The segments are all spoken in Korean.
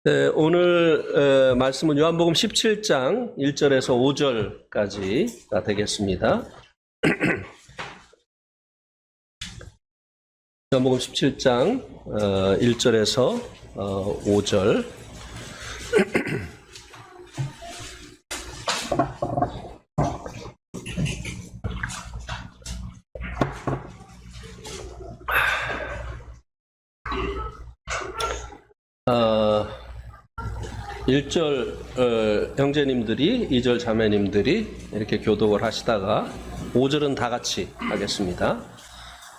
네, 오늘 말씀은 요한복음 17장 1절에서 5절까지가 되겠습니다. 요한복음 17장 1절에서 5절. 어, 1절 형제님들이, 2절 자매님들이 이렇게 교독을 하시다가 5절은 다 같이 하겠습니다.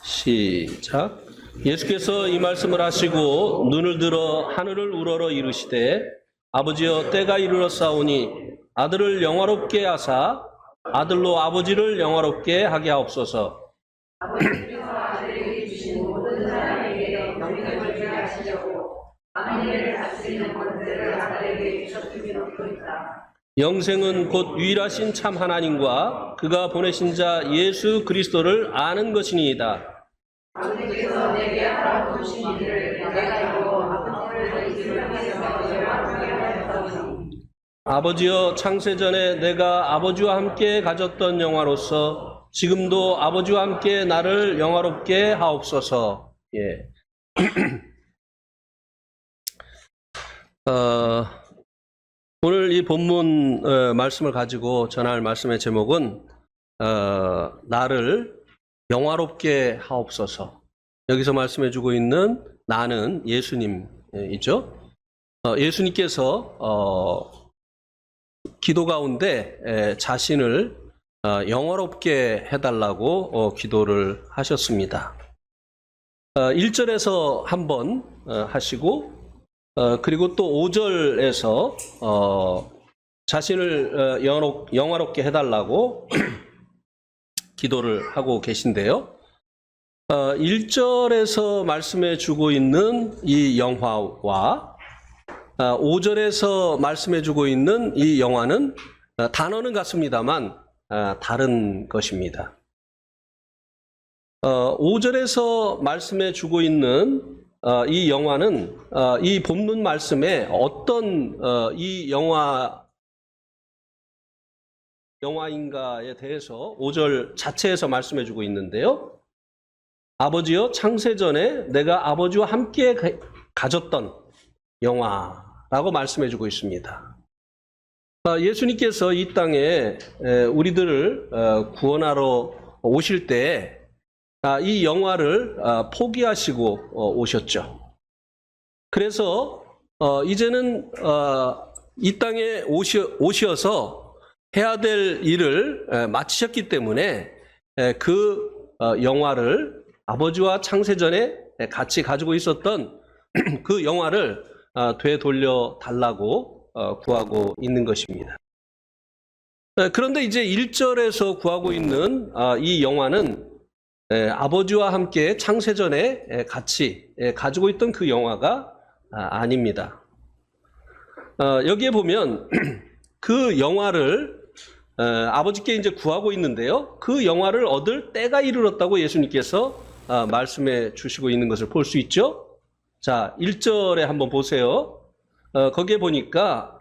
시작. 예수께서 이 말씀을 하시고 눈을 들어 하늘을 우러러 이르시되 아버지여 때가 이르렀사오니 아들을 영화롭게 하사 아들로 아버지를 영화롭게 하게 하옵소서. 아버지께서 아들에게 주신 모든 사람에게 영생을 주게 하시려고 만민을 다스리는 권세를 아들에게 주셨음이 없도다. 영생은 곧 유일하신 참 하나님과 그가 보내신 자 예수 그리스도를 아는 것이니이다. 아버지께서 내게 하라고 주신 일을 내가 이루어 아버지를 이루게 하였사오니 아버지여 창세전에 내가 아버지와 함께 가졌던 영화로서 지금도 아버지와 함께 나를 영화롭게 하옵소서. 예. 오늘 이 본문 말씀을 가지고 전할 말씀의 제목은 나를 영화롭게 하옵소서. 여기서 말씀해주고 있는 나는 예수님이죠. 예수님께서 기도 가운데 자신을 영화롭게 해달라고 기도를 하셨습니다. 1절에서 한번 하시고 그리고 또 5절에서 자신을 영화롭게 해달라고 기도를 하고 계신데요. 1절에서 말씀해 주고 있는 이 영화와 5절에서 말씀해 주고 있는 이 영화는 단어는 같습니다만 다른 것입니다. 5절에서 말씀해 주고 있는 이 영화는 이 본문 말씀에 어떤 이 영화인가에 대해서 5절 자체에서 말씀해 주고 있는데요. 아버지여 창세전에 내가 아버지와 함께 가졌던 영화라고 말씀해 주고 있습니다. 예수님께서 이 땅에 우리들을 구원하러 오실 때 이 영화를 포기하시고 오셨죠. 그래서 이제는 이 땅에 오셔서 해야 될 일을 마치셨기 때문에 그 영화를 아버지와 창세전에 같이 가지고 있었던 그 영화를 되돌려 달라고 구하고 있는 것입니다. 그런데 이제 1절에서 구하고 있는 이 영화는 아버지와 함께 창세전에 같이 가지고 있던 그 영화가 아닙니다. 여기에 보면 그 영화를 아버지께 이제 구하고 있는데요. 그 영화를 얻을 때가 이르렀다고 예수님께서 말씀해 주시고 있는 것을 볼 수 있죠. 자, 1절에 한번 보세요. 거기에 보니까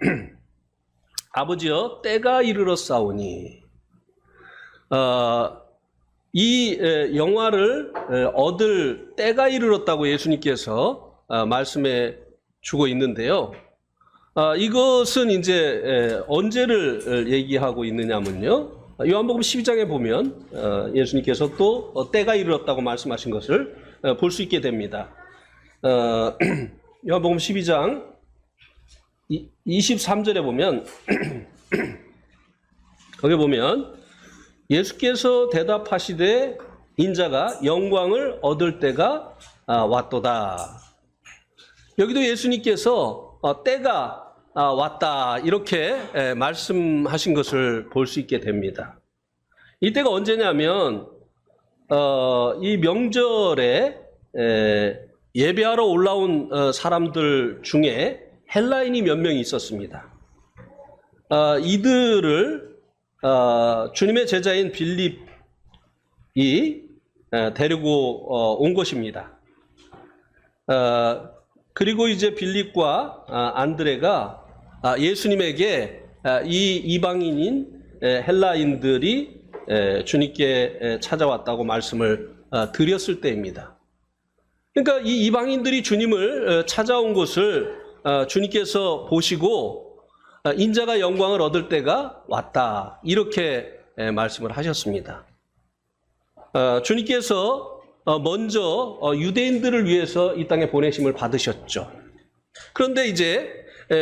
아버지여 때가 이르렀사오니 이 영화를 얻을 때가 이르렀다고 예수님께서 말씀해 주고 있는데요. 이것은 이제 언제를 얘기하고 있느냐면요. 요한복음 12장에 보면 예수님께서 또 때가 이르렀다고 말씀하신 것을 볼 수 있게 됩니다. 요한복음 12장 23절에 보면 거기 보면 예수께서 대답하시되 인자가 영광을 얻을 때가 왔도다. 여기도 예수님께서 때가 왔다 이렇게 말씀하신 것을 볼 수 있게 됩니다. 이 때가 언제냐면 이 명절에 예배하러 올라온 사람들 중에 헬라인이 몇 명이 있었습니다. 이들을 주님의 제자인 빌립이 데리고 온 것입니다. 그리고 이제 빌립과 안드레가 예수님에게 이 이방인인 헬라인들이 주님께 찾아왔다고 말씀을 드렸을 때입니다. 그러니까 이 이방인들이 주님을 찾아온 것을 주님께서 보시고 인자가 영광을 얻을 때가 왔다, 이렇게 말씀을 하셨습니다. 주님께서 먼저 유대인들을 위해서 이 땅에 보내심을 받으셨죠. 그런데 이제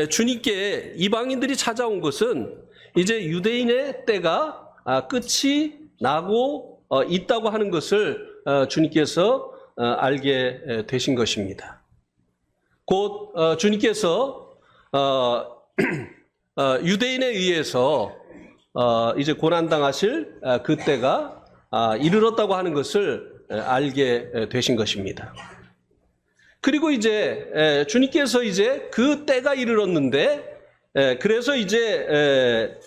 주님께 이방인들이 찾아온 것은 이제 유대인의 때가 끝이 나고 있다고 하는 것을 주님께서 알게 되신 것입니다. 곧 주님께서 유대인에 의해서 이제 고난당하실 그때가 이르렀다고 하는 것을 알게 되신 것입니다. 그리고 이제 주님께서 이제 그 때가 이르렀는데, 그래서 이제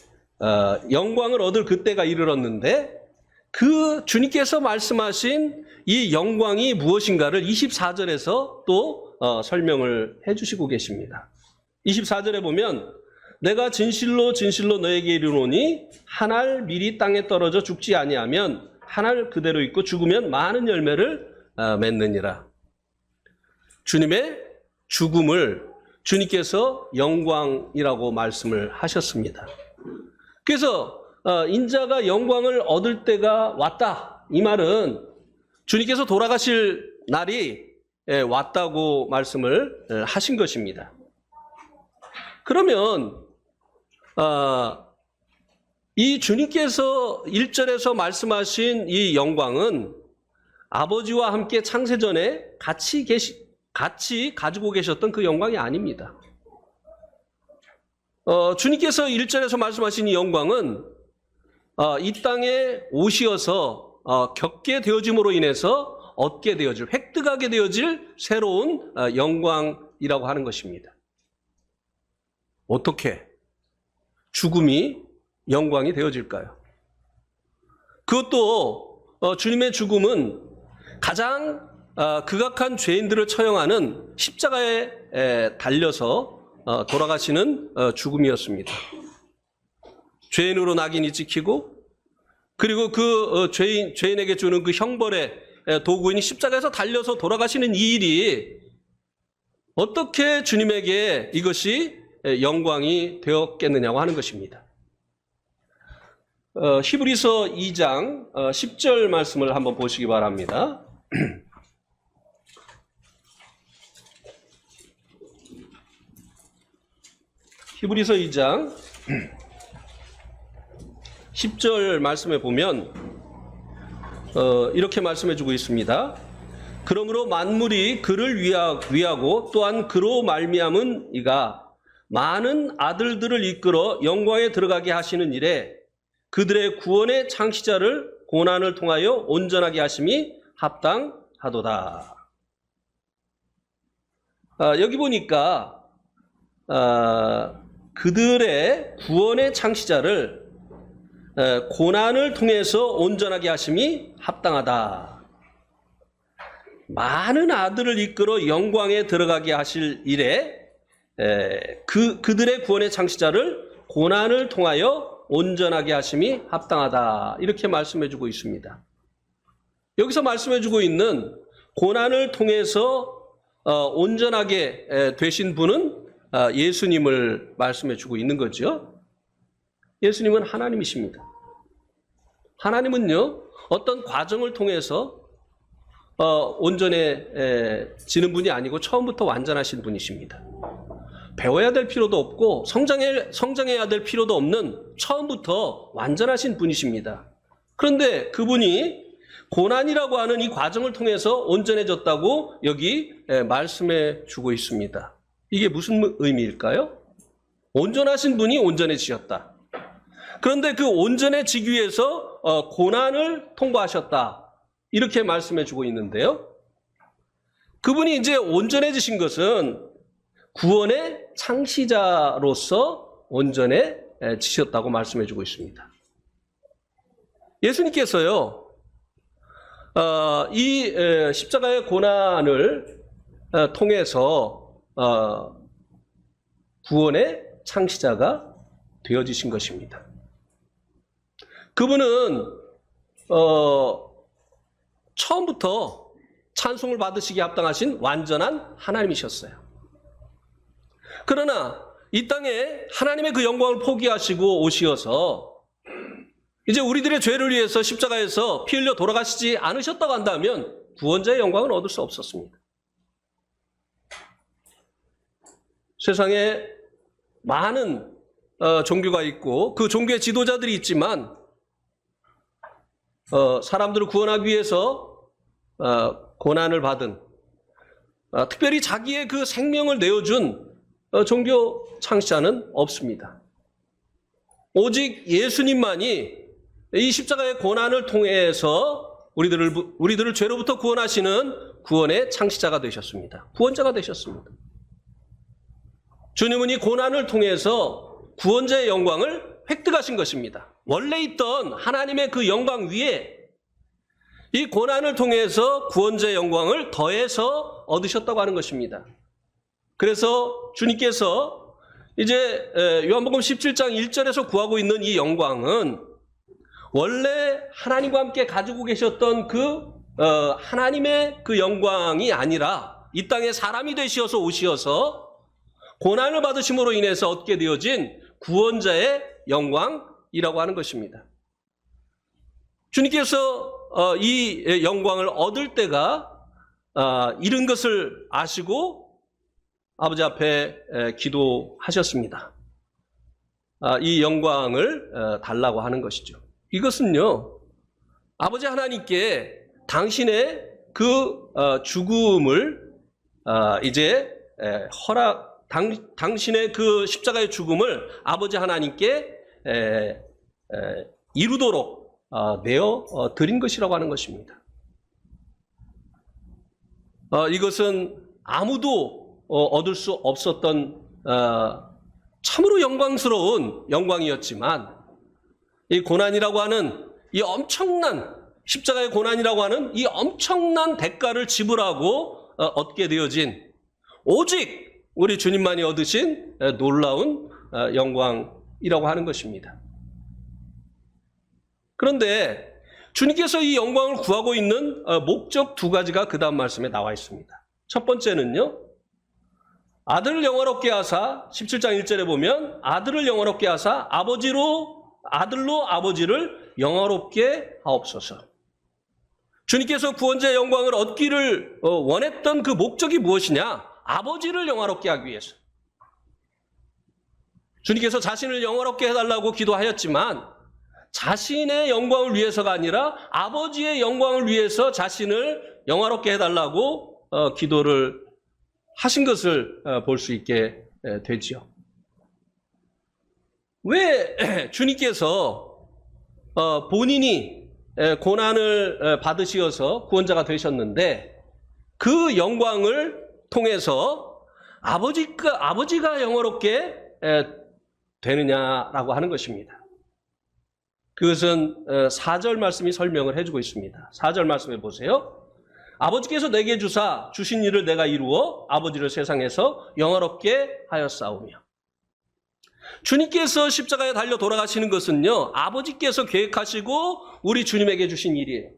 영광을 얻을 그 때가 이르렀는데, 그 주님께서 말씀하신 이 영광이 무엇인가를 24절에서 또 설명을 해주시고 계십니다. 24절에 보면 내가 진실로 진실로 너에게 이르노니 한 알 미리 땅에 떨어져 죽지 아니하면 한 알 그대로 있고 죽으면 많은 열매를 맺느니라. 주님의 죽음을 주님께서 영광이라고 말씀을 하셨습니다. 그래서 인자가 영광을 얻을 때가 왔다, 이 말은 주님께서 돌아가실 날이 왔다고 말씀을 하신 것입니다. 그러면 이 주님께서 1절에서 말씀하신 이 영광은 아버지와 함께 창세전에 같이 가지고 계셨던 그 영광이 아닙니다. 주님께서 1절에서 말씀하신 이 영광은 이 땅에 오시어서 겪게 되어짐으로 인해서 얻게 되어질, 획득하게 되어질 새로운 영광이라고 하는 것입니다. 어떻게 죽음이 영광이 되어질까요? 그것도 주님의 죽음은 가장 극악한 죄인들을 처형하는 십자가에 달려서 돌아가시는 죽음이었습니다. 죄인으로 낙인이 찍히고, 그리고 그 죄인에게 주는 그 형벌의 도구인 십자가에서 달려서 돌아가시는 이 일이 어떻게 주님에게 이것이 영광이 되었겠느냐고 하는 것입니다. 히브리서 2장 10절 말씀을 한번 보시기 바랍니다. 히브리서 2장 10절 말씀에 보면 이렇게 말씀해 주고 있습니다. 그러므로 만물이 그를 위하고 또한 그로 말미암은 이가 많은 아들들을 이끌어 영광에 들어가게 하시는 일에 그들의 구원의 창시자를 고난을 통하여 온전하게 하심이 합당하도다. 여기 보니까 그들의 구원의 창시자를 고난을 통해서 온전하게 하심이 합당하다. 많은 아들을 이끌어 영광에 들어가게 하실 일에 그들의 구원의 창시자를 고난을 통하여 온전하게 하심이 합당하다, 이렇게 말씀해 주고 있습니다. 여기서 말씀해 주고 있는 고난을 통해서 온전하게 되신 분은 예수님을 말씀해 주고 있는 거죠. 예수님은 하나님이십니다. 하나님은요, 어떤 과정을 통해서 온전해지는 분이 아니고 처음부터 완전하신 분이십니다. 배워야 될 필요도 없고 성장해야 될 필요도 없는 처음부터 완전하신 분이십니다. 그런데 그분이 고난이라고 하는 이 과정을 통해서 온전해졌다고 여기 말씀해 주고 있습니다. 이게 무슨 의미일까요? 온전하신 분이 온전해지셨다. 그런데 그 온전해지기 위해서 고난을 통과하셨다, 이렇게 말씀해 주고 있는데요. 그분이 이제 온전해지신 것은 구원의 창시자로서 온전해지셨다고 말씀해 주고 있습니다. 예수님께서요, 이 십자가의 고난을 통해서 구원의 창시자가 되어지신 것입니다. 그분은 처음부터 찬송을 받으시기에 합당하신 완전한 하나님이셨어요. 그러나 이 땅에 하나님의 그 영광을 포기하시고 오시어서 이제 우리들의 죄를 위해서 십자가에서 피 흘려 돌아가시지 않으셨다고 한다면 구원자의 영광을 얻을 수 없었습니다. 세상에 많은 종교가 있고 그 종교의 지도자들이 있지만 사람들을 구원하기 위해서 고난을 받은 특별히 자기의 그 생명을 내어준 종교 창시자는 없습니다. 오직 예수님만이 이 십자가의 고난을 통해서 우리들을 죄로부터 구원하시는 구원의 창시자가 되셨습니다. 구원자가 되셨습니다. 주님은 이 고난을 통해서 구원자의 영광을 획득하신 것입니다. 원래 있던 하나님의 그 영광 위에 이 고난을 통해서 구원자의 영광을 더해서 얻으셨다고 하는 것입니다. 그래서 주님께서 이제 요한복음 17장 1절에서 구하고 있는 이 영광은 원래 하나님과 함께 가지고 계셨던 그 하나님의 그 영광이 아니라 이 땅에 사람이 되시어서 오시어서 고난을 받으심으로 인해서 얻게 되어진 구원자의 영광이라고 하는 것입니다. 주님께서 이 영광을 얻을 때가 이른 것을 아시고 아버지 앞에 기도하셨습니다. 이 영광을 달라고 하는 것이죠. 이것은요, 아버지 하나님께 당신의 그 죽음을 이제 당신의 그 십자가의 죽음을 아버지 하나님께 이루도록 내어 드린 것이라고 하는 것입니다. 이것은 아무도 얻을 수 없었던 참으로 영광스러운 영광이었지만 이 고난이라고 하는 이 엄청난 십자가의 고난이라고 하는 이 엄청난 대가를 지불하고 얻게 되어진 오직 우리 주님만이 얻으신 놀라운 영광이라고 하는 것입니다. 그런데 주님께서 이 영광을 구하고 있는 목적 두 가지가 그 다음 말씀에 나와 있습니다. 첫 번째는요, 아들을 영화롭게 하사 17장 1절에 보면 아들을 영화롭게 하사 아들로 아버지를 영화롭게 하옵소서. 주님께서 구원자의 영광을 얻기를 원했던 그 목적이 무엇이냐? 아버지를 영화롭게 하기 위해서. 주님께서 자신을 영화롭게 해달라고 기도하였지만 자신의 영광을 위해서가 아니라 아버지의 영광을 위해서 자신을 영화롭게 해달라고 기도를 하신 것을 볼 수 있게 되지요. 왜 주님께서 본인이 고난을 받으시어서 구원자가 되셨는데 그 영광을 통해서 아버지가 영화롭게 되느냐라고 하는 것입니다. 그것은 4절 말씀이 설명을 해주고 있습니다. 4절 말씀해 보세요. 아버지께서 내게 주신 일을 내가 이루어 아버지를 세상에서 영화롭게 하였사오며. 주님께서 십자가에 달려 돌아가시는 것은요, 아버지께서 계획하시고 우리 주님에게 주신 일이에요.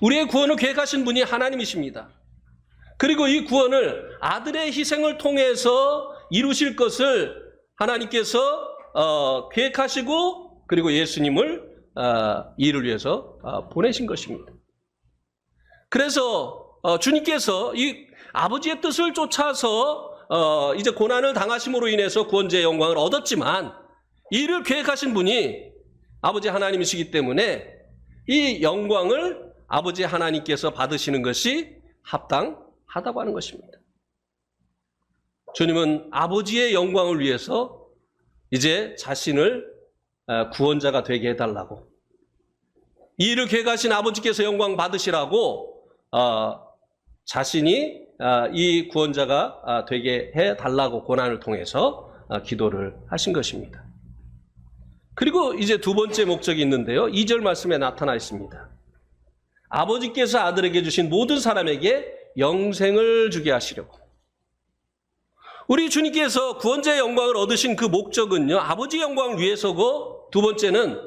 우리의 구원을 계획하신 분이 하나님이십니다. 그리고 이 구원을 아들의 희생을 통해서 이루실 것을 하나님께서 계획하시고 그리고 예수님을 이를 위해서 보내신 것입니다. 그래서 주님께서 이 아버지의 뜻을 쫓아서 이제 고난을 당하심으로 인해서 구원자의 영광을 얻었지만 이를 계획하신 분이 아버지 하나님이시기 때문에 이 영광을 아버지 하나님께서 받으시는 것이 합당하다고 하는 것입니다. 주님은 아버지의 영광을 위해서 이제 자신을 구원자가 되게 해달라고, 이 일을 계획하신 아버지께서 영광 받으시라고 자신이 이 구원자가 되게 해달라고 고난을 통해서 기도를 하신 것입니다. 그리고 이제 두 번째 목적이 있는데요, 2절 말씀에 나타나 있습니다. 아버지께서 아들에게 주신 모든 사람에게 영생을 주게 하시려고. 우리 주님께서 구원자의 영광을 얻으신 그 목적은요, 아버지의 영광을 위해서고, 두 번째는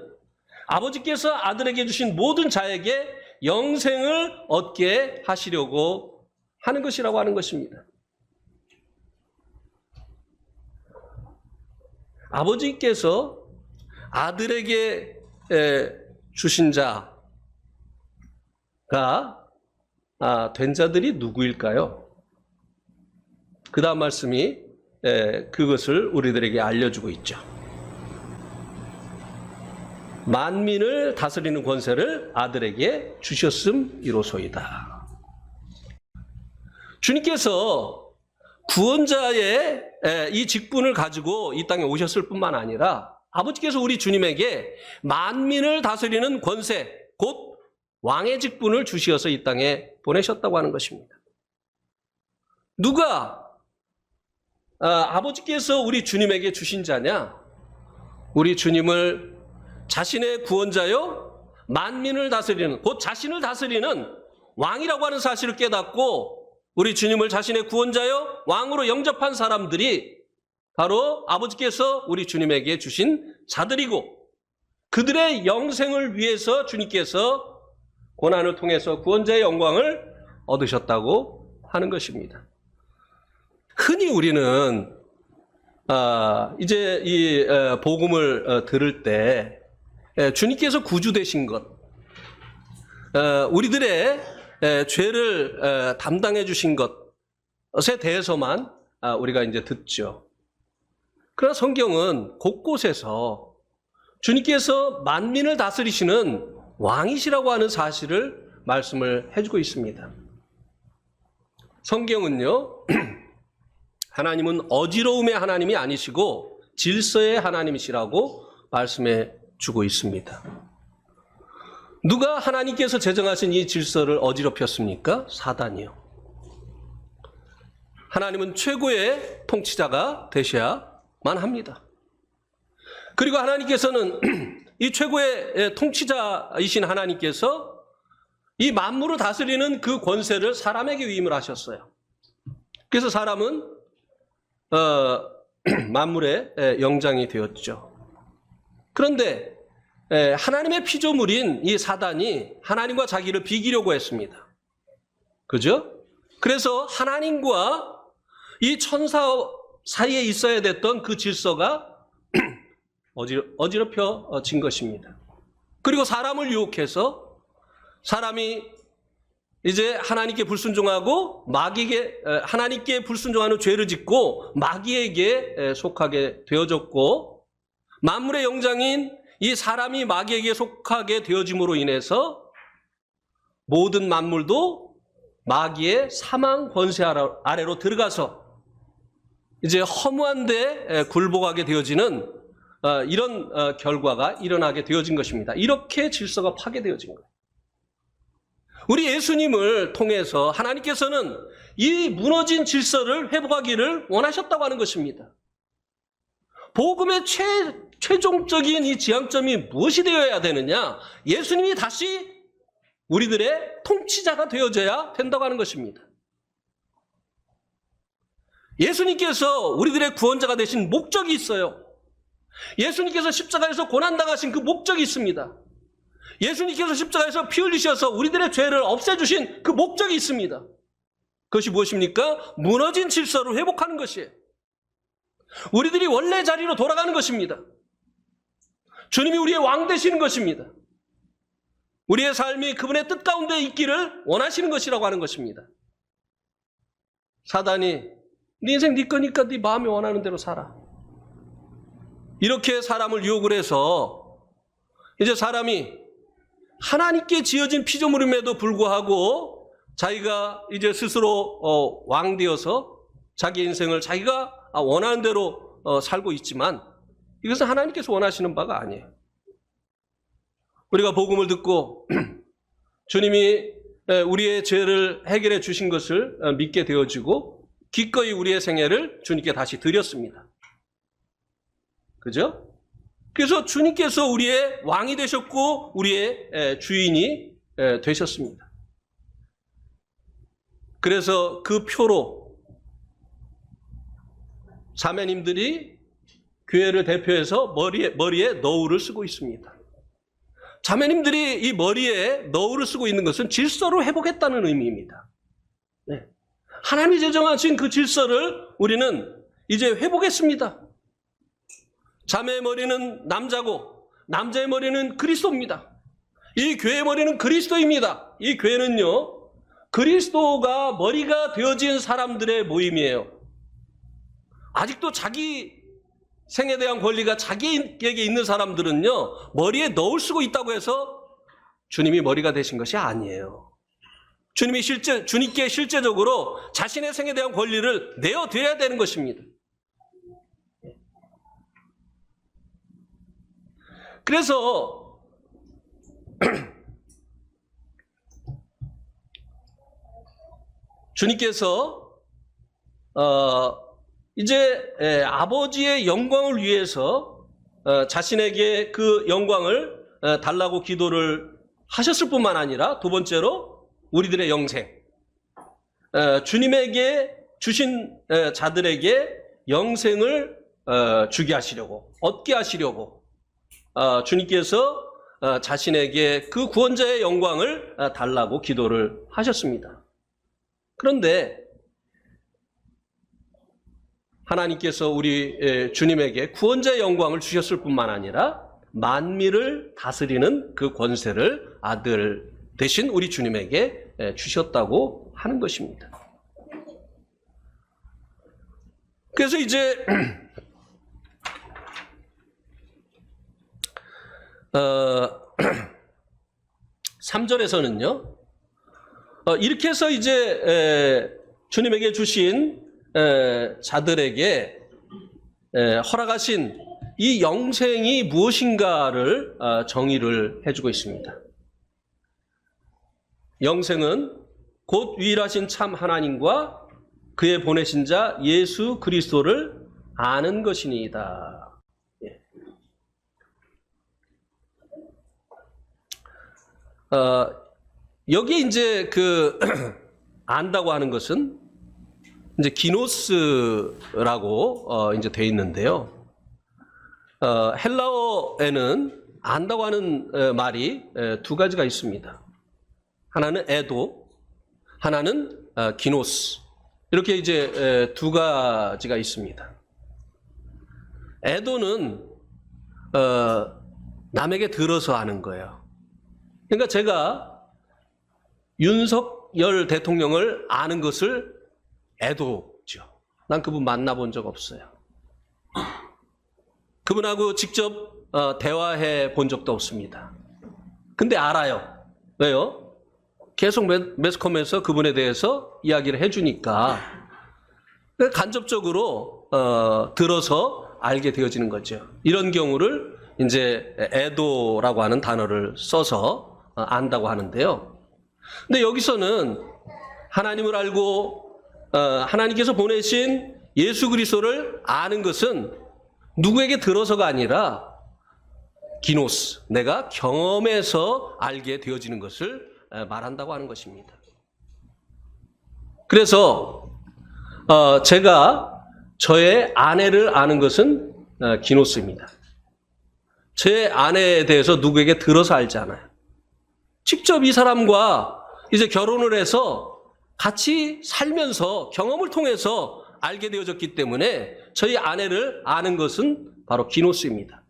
아버지께서 아들에게 주신 모든 자에게 영생을 얻게 하시려고 하는 것이라고 하는 것입니다. 아버지께서 아들에게 주신 자가 된 자들이 누구일까요? 그 다음 말씀이 그것을 우리들에게 알려주고 있죠. 만민을 다스리는 권세를 아들에게 주셨음이로소이다. 주님께서 구원자의 이 직분을 가지고 이 땅에 오셨을 뿐만 아니라 아버지께서 우리 주님에게 만민을 다스리는 권세, 곧 왕의 직분을 주시어서 이 땅에 보내셨다고 하는 것입니다. 누가 아버지께서 우리 주님에게 주신 자냐? 우리 주님을 자신의 구원자요, 만민을 다스리는, 곧 자신을 다스리는 왕이라고 하는 사실을 깨닫고 우리 주님을 자신의 구원자요, 왕으로 영접한 사람들이 바로 아버지께서 우리 주님에게 주신 자들이고, 그들의 영생을 위해서 주님께서 고난을 통해서 구원자의 영광을 얻으셨다고 하는 것입니다. 흔히 우리는 이제 이 복음을 들을 때 주님께서 구주되신 것, 우리들의 죄를 담당해 주신 것에 대해서만 우리가 이제 듣죠. 그러나 성경은 곳곳에서 주님께서 만민을 다스리시는 왕이시라고 하는 사실을 말씀을 해주고 있습니다. 성경은요, 하나님은 어지러움의 하나님이 아니시고 질서의 하나님이시라고 말씀해 주고 있습니다. 누가 하나님께서 제정하신 이 질서를 어지럽혔습니까? 사단이요. 하나님은 최고의 통치자가 되셔야만 합니다. 그리고 하나님께서는 이 최고의 통치자이신 하나님께서 이 만물을 다스리는 그 권세를 사람에게 위임을 하셨어요. 그래서 사람은 만물의 영장이 되었죠. 그런데 하나님의 피조물인 이 사단이 하나님과 자기를 비기려고 했습니다. 그죠? 그래서 하나님과 이 천사 사이에 있어야 됐던 그 질서가 어지럽혀진 것입니다. 그리고 사람을 유혹해서 사람이 이제 하나님께 불순종하고 마귀에게, 하나님께 불순종하는 죄를 짓고 마귀에게 속하게 되어졌고, 만물의 영장인 이 사람이 마귀에게 속하게 되어짐으로 인해서 모든 만물도 마귀의 사망 권세 아래로 들어가서 이제 허무한 데 굴복하게 되어지는 이런 결과가 일어나게 되어진 것입니다. 이렇게 질서가 파괴되어진 거예요. 우리 예수님을 통해서 하나님께서는 이 무너진 질서를 회복하기를 원하셨다고 하는 것입니다. 복음의 최종적인 이 지향점이 무엇이 되어야 되느냐? 예수님이 다시 우리들의 통치자가 되어져야 된다고 하는 것입니다. 예수님께서 우리들의 구원자가 되신 목적이 있어요. 예수님께서 십자가에서 고난당하신 그 목적이 있습니다. 예수님께서 십자가에서 피 흘리셔서 우리들의 죄를 없애주신 그 목적이 있습니다. 그것이 무엇입니까? 무너진 질서를 회복하는 것이에요. 우리들이 원래 자리로 돌아가는 것입니다. 주님이 우리의 왕 되시는 것입니다. 우리의 삶이 그분의 뜻 가운데 있기를 원하시는 것이라고 하는 것입니다. 사단이 네 인생 네 거니까 네 마음에 원하는 대로 살아, 이렇게 사람을 유혹을 해서 이제 사람이 하나님께 지어진 피조물임에도 불구하고 자기가 이제 스스로 왕 되어서 자기 인생을 자기가 원하는 대로 살고 있지만 이것은 하나님께서 원하시는 바가 아니에요. 우리가 복음을 듣고 주님이 우리의 죄를 해결해 주신 것을 믿게 되어지고 기꺼이 우리의 생애를 주님께 다시 드렸습니다. 그죠? 그래서 주님께서 우리의 왕이 되셨고 우리의 주인이 되셨습니다. 그래서 그 표로 자매님들이 교회를 대표해서 머리에 너울을 쓰고 있습니다. 자매님들이 이 머리에 너울을 쓰고 있는 것은 질서를 회복했다는 의미입니다. 네. 하나님이 제정하신 그 질서를 우리는 이제 회복했습니다. 자매의 머리는 남자고 남자의 머리는 그리스도입니다. 이 교회의 머리는 그리스도입니다. 이 교회는요, 그리스도가 머리가 되어진 사람들의 모임이에요. 아직도 자기 생에 대한 권리가 자기에게 있는 사람들은요, 머리에 너울 쓰고 있다고 해서 주님이 머리가 되신 것이 아니에요. 주님께 실제적으로 자신의 생에 대한 권리를 내어드려야 되는 것입니다. 그래서 주님께서 이제 아버지의 영광을 위해서 자신에게 그 영광을 달라고 기도를 하셨을 뿐만 아니라 두 번째로 우리들의 영생, 주님에게 주신 자들에게 영생을 주게 하시려고, 얻게 하시려고 주님께서 자신에게 그 구원자의 영광을 달라고 기도를 하셨습니다. 그런데 하나님께서 우리 주님에게 구원자의 영광을 주셨을 뿐만 아니라 만민을 다스리는 그 권세를 아들 대신 우리 주님에게 주셨다고 하는 것입니다. 그래서 이제 3절에서는요, 이렇게 해서 이제 주님에게 주신 자들에게 허락하신 이 영생이 무엇인가를 정의를 해주고 있습니다. 영생은 곧 유일하신 참 하나님과 그의 보내신 자 예수 그리스도를 아는 것이니이다. 여기 이제 그 안다고 하는 것은 이제 기노스라고 이제 돼 있는데요. 헬라어에는 안다고 하는 말이 두 가지가 있습니다. 하나는 에도, 하나는 기노스. 이렇게 이제 두 가지가 있습니다. 에도는 남에게 들어서 아는 거예요. 그러니까 제가 윤석열 대통령을 아는 것을 애도죠. 난 그분 만나본 적 없어요. 그분하고 직접 대화해 본 적도 없습니다. 근데 알아요. 왜요? 계속 매스컴에서 그분에 대해서 이야기를 해주니까 간접적으로 들어서 알게 되어지는 거죠. 이런 경우를 이제 애도라고 하는 단어를 써서 안다고 하는데요. 근데 여기서는 하나님을 알고 하나님께서 보내신 예수 그리스도를 아는 것은 누구에게 들어서가 아니라 기노스, 내가 경험해서 알게 되어지는 것을 말한다고 하는 것입니다. 그래서 제가 저의 아내를 아는 것은 기노스입니다. 제 아내에 대해서 누구에게 들어서 알지 않아요. 직접 이 사람과 이제 결혼을 해서 같이 살면서 경험을 통해서 알게 되어졌기 때문에 저희 아내를 아는 것은 바로 기노스입니다.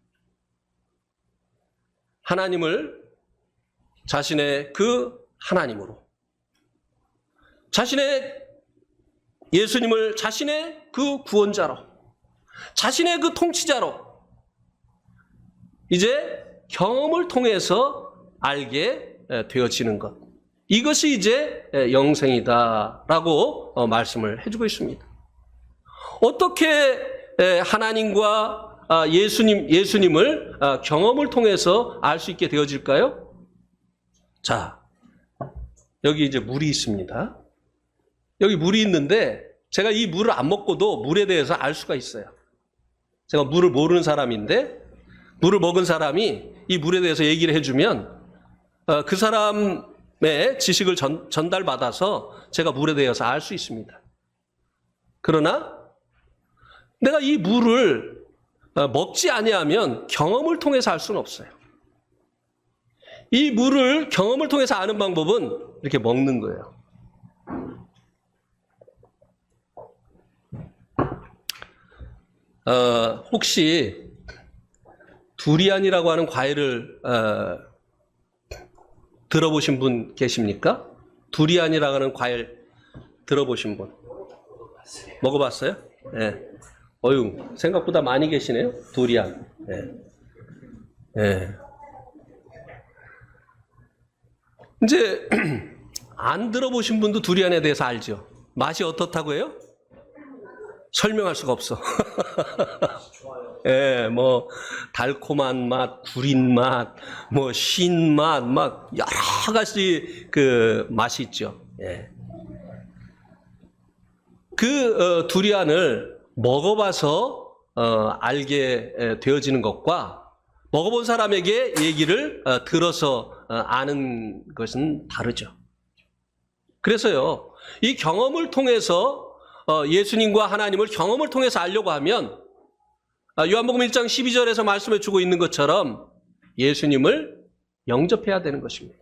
하나님을 자신의 그 하나님으로, 자신의 예수님을 자신의 그 구원자로, 자신의 그 통치자로 이제 경험을 통해서 알게 되어지는 것. 이것이 이제 영생이다라고 말씀을 해주고 있습니다. 어떻게 하나님과 예수님을 경험을 통해서 알 수 있게 되어질까요? 자, 여기 이제 물이 있습니다. 여기 물이 있는데 제가 이 물을 안 먹고도 물에 대해서 알 수가 있어요. 제가 물을 모르는 사람인데 물을 먹은 사람이 이 물에 대해서 얘기를 해주면 그 사람의 지식을 전달받아서 제가 물에 대해서 알 수 있습니다. 그러나 내가 이 물을 먹지 아니하면 경험을 통해서 알 수는 없어요. 이 물을 경험을 통해서 아는 방법은 이렇게 먹는 거예요. 혹시 두리안이라고 하는 과일을 들어보신 분 계십니까? 두리안이라고 하는 과일 들어보신 분? 먹어봤어요? 네. 어휴, 생각보다 많이 계시네요. 두리안. 네. 네. 이제 안 들어보신 분도 두리안에 대해서 알죠? 맛이 어떻다고 해요? 설명할 수가 없어. 예, 뭐 달콤한 맛, 구린 맛, 뭐 신 맛, 막 여러 가지 그 맛이 있죠. 예. 그 두리안을 먹어봐서 알게 되어지는 것과 먹어본 사람에게 얘기를 들어서 아는 것은 다르죠. 그래서요, 이 경험을 통해서 예수님과 하나님을 경험을 통해서 알려고 하면 요한복음 1장 12절에서 말씀해 주고 있는 것처럼 예수님을 영접해야 되는 것입니다.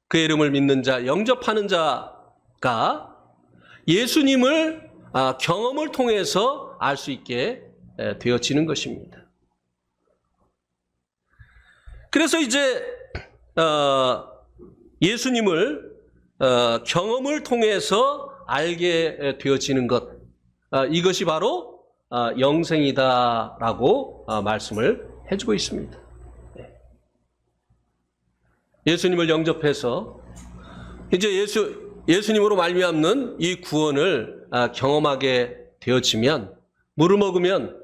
그의 이름을 믿는 자, 영접하는 자가 예수님을 경험을 통해서 알 수 있게 되어지는 것입니다. 그래서 이제 예수님을 경험을 통해서 알게 되어지는 것, 이것이 바로 영생이다라고 말씀을 해주고 있습니다. 예수님을 영접해서 이제 예수님으로 말미암는 이 구원을 경험하게 되어지면, 물을 먹으면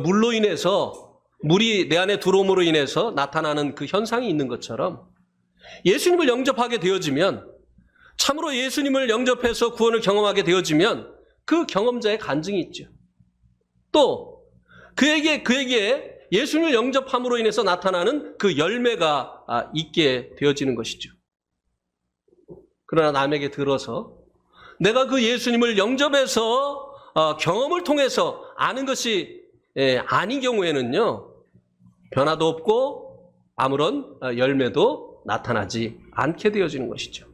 물로 인해서 물이 내 안에 들어옴으로 인해서 나타나는 그 현상이 있는 것처럼 예수님을 영접하게 되어지면, 참으로 예수님을 영접해서 구원을 경험하게 되어지면 그 경험자의 간증이 있죠. 또 그에게 예수님을 영접함으로 인해서 나타나는 그 열매가 있게 되어지는 것이죠. 그러나 남에게 들어서 내가 그 예수님을 영접해서 경험을 통해서 아는 것이 아닌 경우에는요, 변화도 없고 아무런 열매도 나타나지 않게 되어지는 것이죠.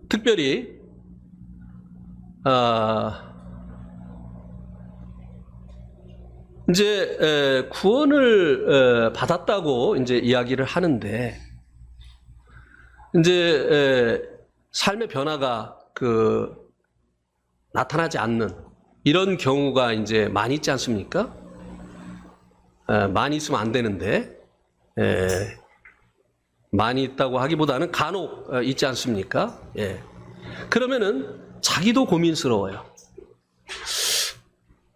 특별히 이제 구원을 받았다고 이제 이야기를 하는데, 이제 삶의 변화가 나타나지 않는 이런 경우가 이제 많이 있지 않습니까? 많이 있으면 안 되는데, 많이 있다고 하기보다는 간혹 있지 않습니까? 예. 그러면은 자기도 고민스러워요.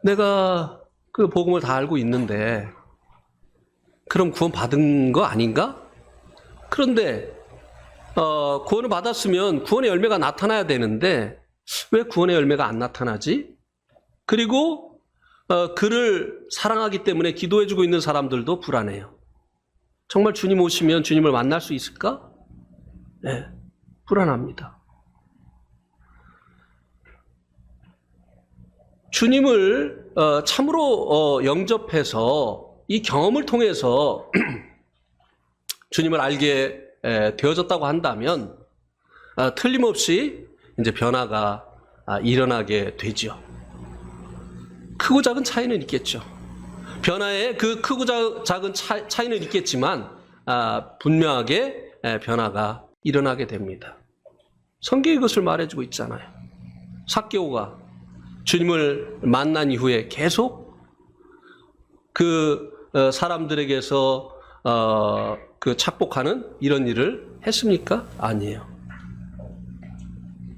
내가 그 복음을 다 알고 있는데 그럼 구원 받은 거 아닌가? 그런데 구원을 받았으면 구원의 열매가 나타나야 되는데 왜 구원의 열매가 안 나타나지? 그리고 그를 사랑하기 때문에 기도해주고 있는 사람들도 불안해요. 정말 주님 오시면 주님을 만날 수 있을까? 네, 불안합니다. 주님을 참으로 영접해서 이 경험을 통해서 주님을 알게 되어졌다고 한다면 틀림없이 이제 변화가 일어나게 되죠. 크고 작은 차이는 있겠죠. 변화에 그 크고 작은 차이는 있겠지만 분명하게 변화가 일어나게 됩니다. 성경이 이것을 말해주고 있잖아요. 삭개오가 주님을 만난 이후에 계속 그 사람들에게서 그 착복하는 이런 일을 했습니까? 아니에요.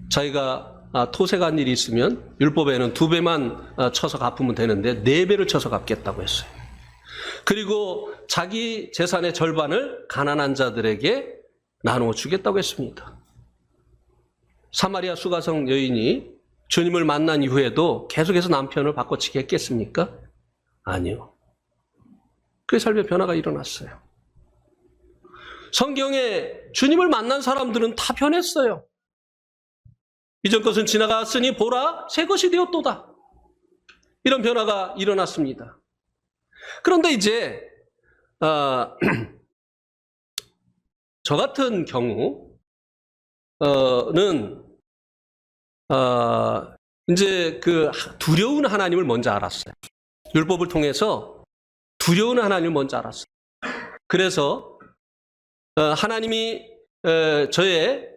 자기가 토색한 일이 있으면 율법에는 2배만 쳐서 갚으면 되는데 4배를 쳐서 갚겠다고 했어요. 그리고 자기 재산의 절반을 가난한 자들에게 나누어 주겠다고 했습니다. 사마리아 수가성 여인이 주님을 만난 이후에도 계속해서 남편을 바꿔치기 했겠습니까? 아니요. 그의 삶에 변화가 일어났어요. 성경에 주님을 만난 사람들은 다 변했어요. 이전 것은 지나갔으니 보라 새 것이 되었도다. 이런 변화가 일어났습니다. 그런데 이제 저 같은 경우는 이제 그 두려운 하나님을 먼저 알았어요. 율법을 통해서 두려운 하나님을 먼저 알았어요. 그래서 하나님이 저의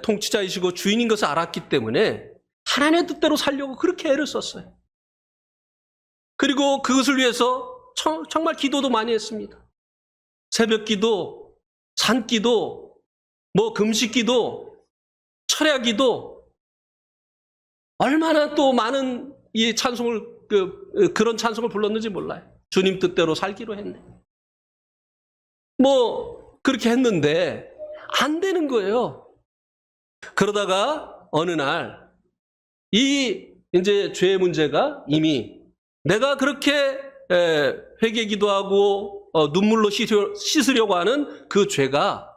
통치자이시고 주인인 것을 알았기 때문에 하나님의 뜻대로 살려고 그렇게 애를 썼어요. 그리고 그것을 위해서 정말 기도도 많이 했습니다. 새벽 기도, 산기도, 금식 기도, 철야 기도, 얼마나 또 많은 이 찬송을, 그런 찬송을 불렀는지 몰라요. 주님 뜻대로 살기로 했네. 그렇게 했는데, 안 되는 거예요. 그러다가 어느 날, 이제 죄의 문제가 이미 내가 그렇게 회개 기도하고 눈물로 씻으려고 하는 그 죄가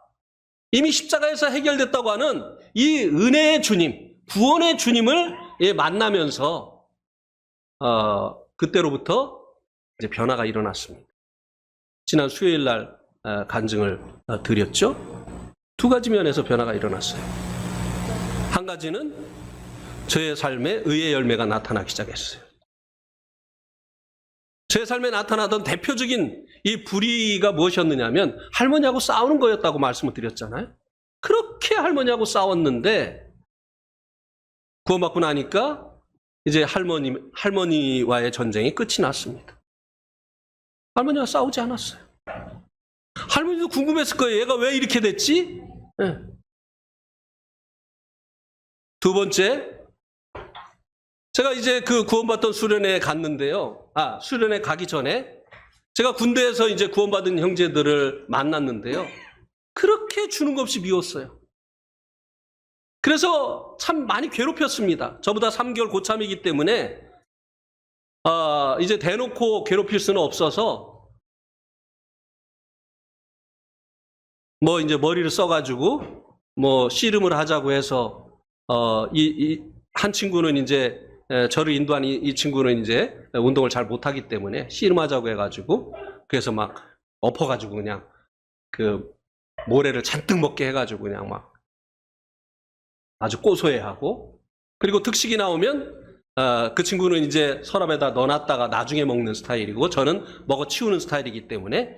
이미 십자가에서 해결됐다고 하는 이 은혜의 주님, 구원의 주님을 만나면서 그때로부터 이제 변화가 일어났습니다. 지난 수요일 날 간증을 드렸죠. 두 가지 면에서 변화가 일어났어요. 한 가지는 저의 삶에 의의 열매가 나타나기 시작했어요. 제 삶에 나타나던 대표적인 이 불의가 무엇이었느냐면 할머니하고 싸우는 거였다고 말씀을 드렸잖아요. 그렇게 할머니하고 싸웠는데 구원받고 나니까 이제 할머니와의 전쟁이 끝이 났습니다. 할머니와 싸우지 않았어요. 할머니도 궁금했을 거예요. 얘가 왜 이렇게 됐지? 네. 두 번째, 제가 이제 그 구원받던 수련회에 갔는데요. 수련회 가기 전에 제가 군대에서 이제 구원받은 형제들을 만났는데요. 그렇게 주는 것 없이 미웠어요. 그래서 참 많이 괴롭혔습니다. 저보다 3개월 고참이기 때문에 이제 대놓고 괴롭힐 수는 없어서 이제 머리를 써가지고 씨름을 하자고 해서 한 친구는 이제 저를 인도한 이 친구는 이제 운동을 잘 못하기 때문에 씨름하자고 해가지고 그래서 막 엎어가지고 그냥 그 모래를 잔뜩 먹게 해가지고 그냥 막 아주 고소해하고, 그리고 특식이 나오면 그 친구는 이제 서랍에다 넣어놨다가 나중에 먹는 스타일이고 저는 먹어 치우는 스타일이기 때문에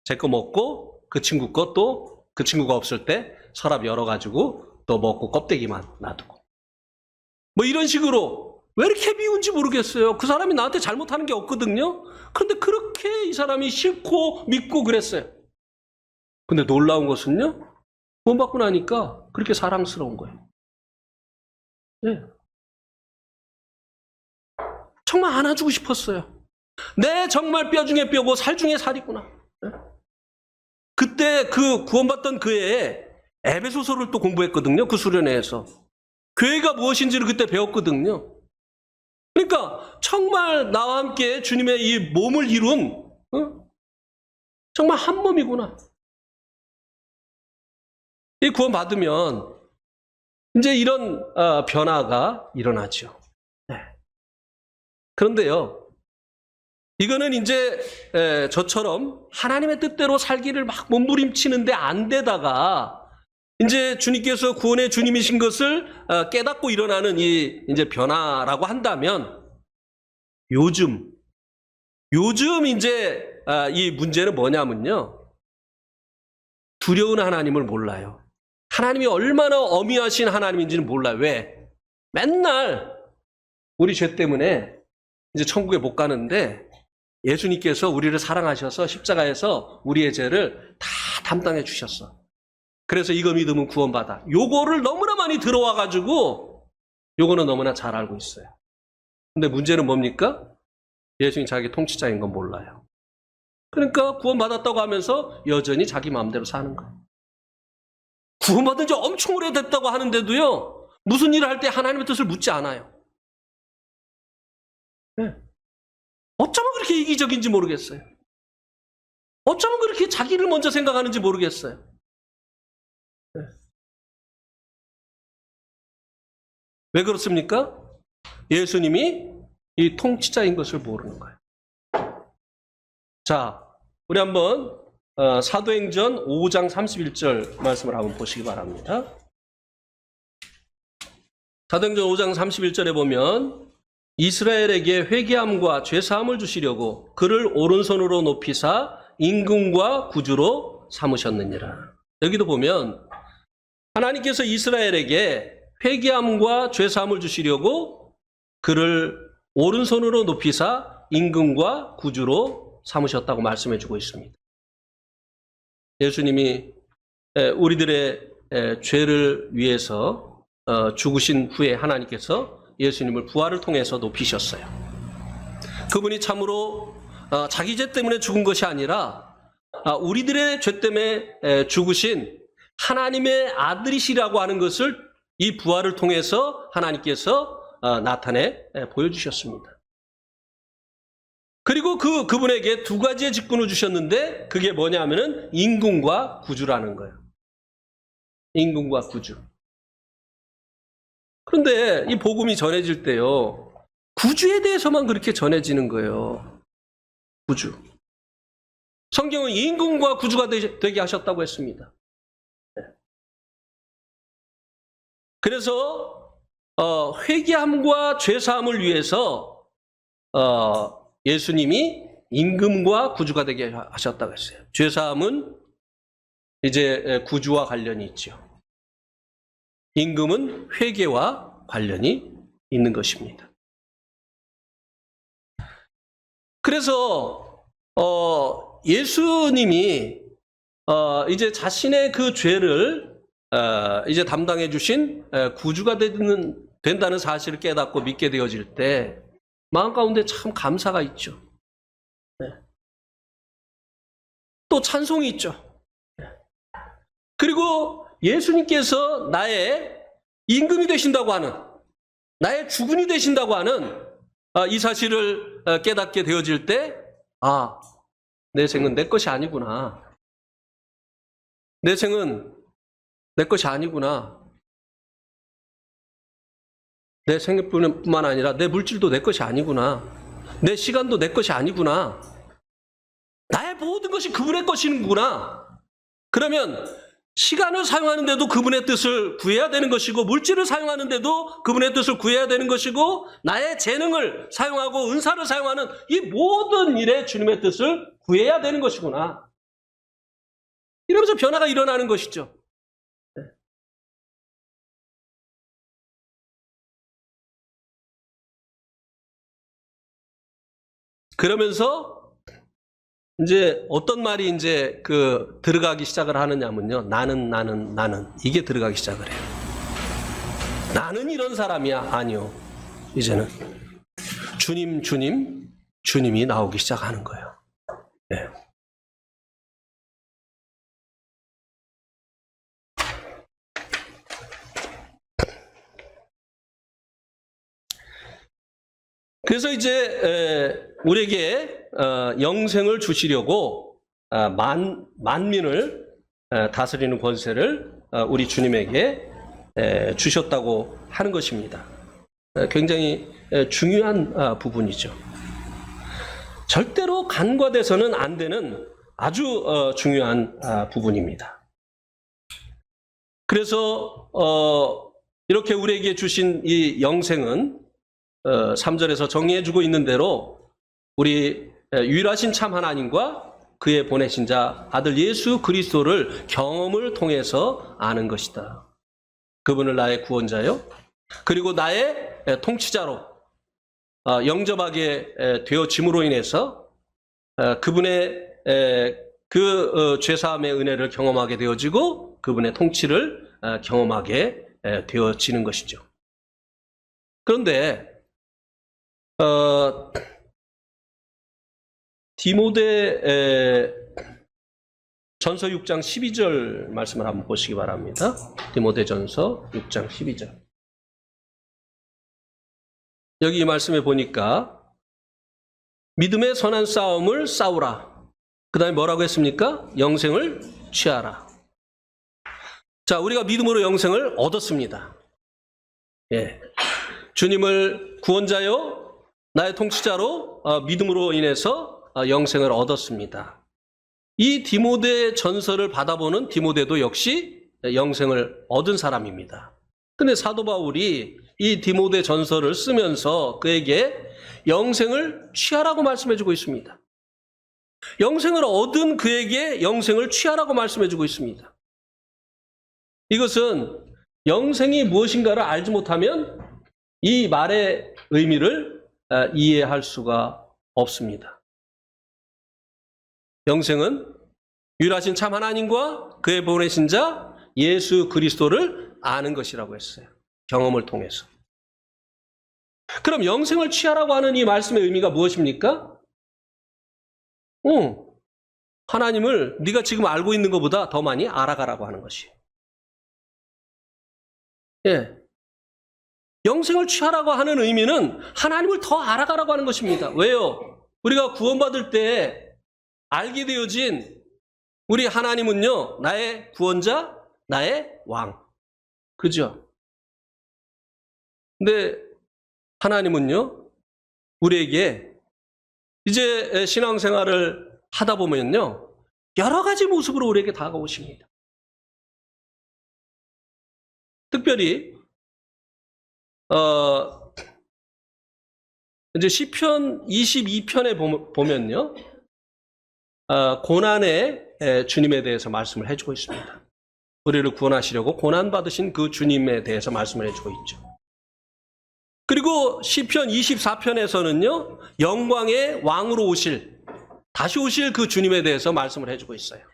제 거 먹고 그 친구 거 또 그 친구가 없을 때 서랍 열어가지고 또 먹고 껍데기만 놔두고 이런 식으로 왜 이렇게 미운지 모르겠어요. 그 사람이 나한테 잘못하는 게 없거든요. 그런데 그렇게 이 사람이 싫고 믿고 그랬어요. 근데 놀라운 것은요, 구원받고 나니까 그렇게 사랑스러운 거예요. 네. 정말 안아주고 싶었어요. 내 정말 뼈 중에 뼈고 살 중에 살이구나. 네. 그때 그 구원받던 그 해에 에베소서를 또 공부했거든요. 그 수련회에서. 교회가 무엇인지를 그때 배웠거든요. 그러니까 정말 나와 함께 주님의 이 몸을 이룬 정말 한 몸이구나. 이 구원 받으면 이제 이런 변화가 일어나죠. 네. 그런데요, 이거는 이제 저처럼 하나님의 뜻대로 살기를 막 몸부림치는데 안 되다가 이제 주님께서 구원의 주님이신 것을 깨닫고 일어나는 이 이제 변화라고 한다면 요즘 이제 이 문제는 뭐냐면요, 두려운 하나님을 몰라요. 하나님이 얼마나 어미하신 하나님인지는 몰라요. 왜? 맨날 우리 죄 때문에 이제 천국에 못 가는데 예수님께서 우리를 사랑하셔서 십자가에서 우리의 죄를 다 담당해 주셨어. 그래서 이거 믿으면 구원받아. 요거를 너무나 많이 들어와가지고 요거는 너무나 잘 알고 있어요. 근데 문제는 뭡니까? 예수님 자기 통치자인 건 몰라요. 그러니까 구원받았다고 하면서 여전히 자기 마음대로 사는 거예요. 구원받은 지 엄청 오래됐다고 하는데도요, 무슨 일을 할 때 하나님의 뜻을 묻지 않아요. 네. 어쩌면 그렇게 이기적인지 모르겠어요. 어쩌면 그렇게 자기를 먼저 생각하는지 모르겠어요. 왜 그렇습니까? 예수님이 이 통치자인 것을 모르는 거예요. 자, 우리 한번 사도행전 5장 31절 말씀을 한번 보시기 바랍니다. 사도행전 5장 31절에 보면 이스라엘에게 회개함과 죄사함을 주시려고 그를 오른손으로 높이사 임금과 구주로 삼으셨느니라. 여기도 보면 하나님께서 이스라엘에게 회개함과 죄사함을 주시려고 그를 오른손으로 높이사 임금과 구주로 삼으셨다고 말씀해 주고 있습니다. 예수님이 우리들의 죄를 위해서 죽으신 후에 하나님께서 예수님을 부활을 통해서 높이셨어요. 그분이 참으로 자기 죄 때문에 죽은 것이 아니라 우리들의 죄 때문에 죽으신 하나님의 아들이시라고 하는 것을 이 부활을 통해서 하나님께서 나타내 보여주셨습니다. 그리고 그분에게 두 가지의 직분을 주셨는데 그게 뭐냐 하면은 임금과 구주라는 거예요. 임금과 구주. 그런데 이 복음이 전해질 때요, 구주에 대해서만 그렇게 전해지는 거예요. 구주. 성경은 임금과 구주가 되게 하셨다고 했습니다. 그래서 회개함과 죄사함을 위해서 예수님이 임금과 구주가 되게 하셨다고 했어요. 죄사함은 이제 구주와 관련이 있죠. 임금은 회개와 관련이 있는 것입니다. 그래서 예수님이 이제 자신의 그 죄를 이제 담당해 주신 구주가 된다는 사실을 깨닫고 믿게 되어질 때 마음 가운데 참 감사가 있죠. 네. 또 찬송이 있죠. 네. 그리고 예수님께서 나의 임금이 되신다고 하는, 나의 주군이 되신다고 하는 이 사실을 깨닫게 되어질 때, 내 생은 내 것이 아니구나. 내 생은 내 것이 아니구나. 내 생뿐만 아니라 내 물질도 내 것이 아니구나. 내 시간도 내 것이 아니구나. 나의 모든 것이 그분의 것이구나. 그러면 시간을 사용하는데도 그분의 뜻을 구해야 되는 것이고, 물질을 사용하는데도 그분의 뜻을 구해야 되는 것이고, 나의 재능을 사용하고 은사를 사용하는 이 모든 일에 주님의 뜻을 구해야 되는 것이구나. 이러면서 변화가 일어나는 것이죠. 그러면서 이제 어떤 말이 이제 들어가기 시작을 하느냐면요. 나는 이게 들어가기 시작을 해요. 나는 이런 사람이야. 아니요. 이제는 주님이 나오기 시작하는 거예요. 네. 그래서 이제 우리에게 영생을 주시려고 만민을 다스리는 권세를 우리 주님에게 주셨다고 하는 것입니다. 굉장히 중요한 부분이죠. 절대로 간과돼서는 안 되는 아주 중요한 부분입니다. 그래서 이렇게 우리에게 주신 이 영생은 3절에서 정리해주고 있는 대로 우리 유일하신 참 하나님과 그의 보내신 자 아들 예수 그리스도를 경험을 통해서 아는 것이다. 그분을 나의 구원자요, 그리고 나의 통치자로 영접하게 되어짐으로 인해서 그분의 그 죄사함의 은혜를 경험하게 되어지고 그분의 통치를 경험하게 되어지는 것이죠. 그런데 디모데 전서 6장 12절 말씀을 한번 보시기 바랍니다. 디모데 전서 6장 12절. 여기 이 말씀에 보니까 믿음의 선한 싸움을 싸우라. 그 다음에 뭐라고 했습니까? 영생을 취하라. 자, 우리가 믿음으로 영생을 얻었습니다. 예. 주님을 구원자요, 나의 통치자로 믿음으로 인해서 영생을 얻었습니다. 이 디모데 전서를 받아보는 디모데도 역시 영생을 얻은 사람입니다. 근데 사도 바울이 이 디모데 전서를 쓰면서 그에게 영생을 취하라고 말씀해주고 있습니다. 영생을 얻은 그에게 영생을 취하라고 말씀해주고 있습니다. 이것은 영생이 무엇인가를 알지 못하면 이 말의 의미를 이해할 수가 없습니다. 영생은 유일하신 참 하나님과 그의 보내신 자 예수 그리스도를 아는 것이라고 했어요. 경험을 통해서. 그럼 영생을 취하라고 하는 이 말씀의 의미가 무엇입니까? 하나님을 네가 지금 알고 있는 것보다 더 많이 알아가라고 하는 것이에요. 예. 영생을 취하라고 하는 의미는 하나님을 더 알아가라고 하는 것입니다. 왜요? 우리가 구원받을 때 알게 되어진 우리 하나님은요, 나의 구원자, 나의 왕. 그죠? 근데 하나님은요, 우리에게 이제 신앙생활을 하다 보면요, 여러 가지 모습으로 우리에게 다가오십니다. 특별히 이제 시편 22편에 보면요, 고난의 주님에 대해서 말씀을 해주고 있습니다. 우리를 구원하시려고 고난 받으신 그 주님에 대해서 말씀을 해주고 있죠. 그리고 시편 24편에서는요, 영광의 왕으로 다시 오실 그 주님에 대해서 말씀을 해주고 있어요.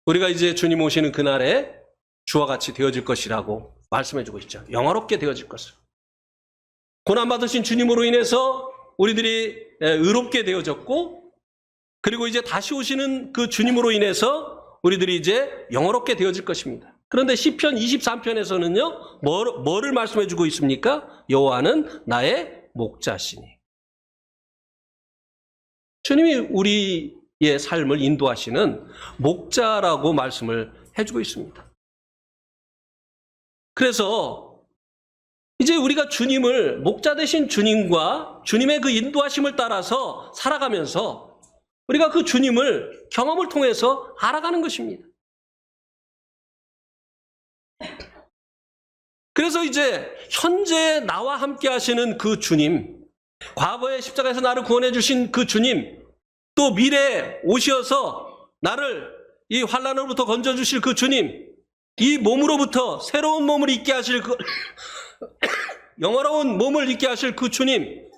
우리가 이제 주님 오시는 그날에 주와 같이 되어질 것이라고 말씀해주고 있죠. 영화롭게 되어질 것을. 고난받으신 주님으로 인해서 우리들이 의롭게 되어졌고, 그리고 이제 다시 오시는 그 주님으로 인해서 우리들이 이제 영화롭게 되어질 것입니다. 그런데 시편 23편에서는요, 뭐를 말씀해주고 있습니까? 여호와는 나의 목자시니. 주님이 우리의 삶을 인도하시는 목자라고 말씀을 해주고 있습니다. 그래서 이제 우리가 주님을, 목자 되신 주님과 주님의 그 인도하심을 따라서 살아가면서 우리가 그 주님을 경험을 통해서 알아가는 것입니다. 그래서 이제 현재 나와 함께 하시는 그 주님, 과거의 십자가에서 나를 구원해 주신 그 주님, 또 미래에 오셔서 나를 이 환난으로부터 건져 주실 그 주님, 이 몸으로부터 새로운 몸을 입게 하실 그 영화로운 몸을 입게 하실 그 주님,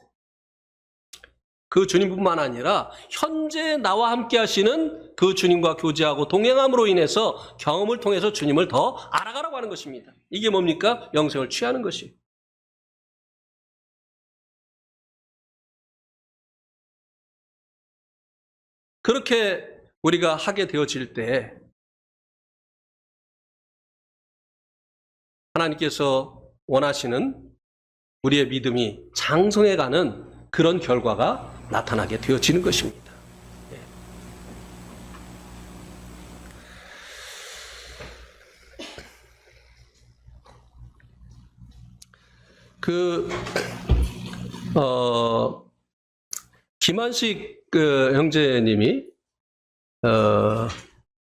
그 주님뿐만 아니라 현재 나와 함께 하시는 그 주님과 교제하고 동행함으로 인해서 경험을 통해서 주님을 더 알아가라고 하는 것입니다. 이게 뭡니까? 영생을 취하는 것이에요. 그렇게 우리가 하게 되어질 때 하나님께서 원하시는 우리의 믿음이 장성해가는 그런 결과가 나타나게 되어지는 것입니다. 김한식 형제님이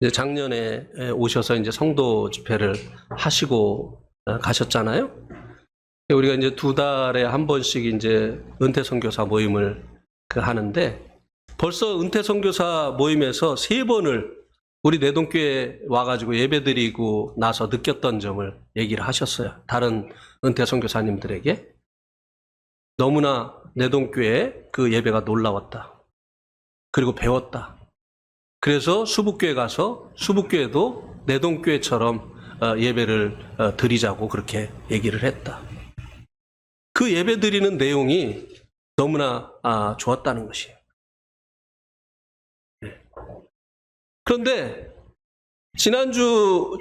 이제 작년에 오셔서 이제 성도 집회를 하시고 가셨잖아요. 우리가 이제 2달에 한 번씩 이제 은퇴 선교사 모임을 하는데, 벌써 은퇴 선교사 모임에서 3번을 우리 내동교회 와가지고 예배드리고 나서 느꼈던 점을 얘기를 하셨어요. 다른 은퇴 선교사님들에게. 너무나 내동교회 그 예배가 놀라웠다. 그리고 배웠다. 그래서 수북교회 가서 수북교회도 내동교회처럼 예배를 드리자고 그렇게 얘기를 했다. 그 예배 드리는 내용이 너무나 좋았다는 것이에요. 그런데 지지난주에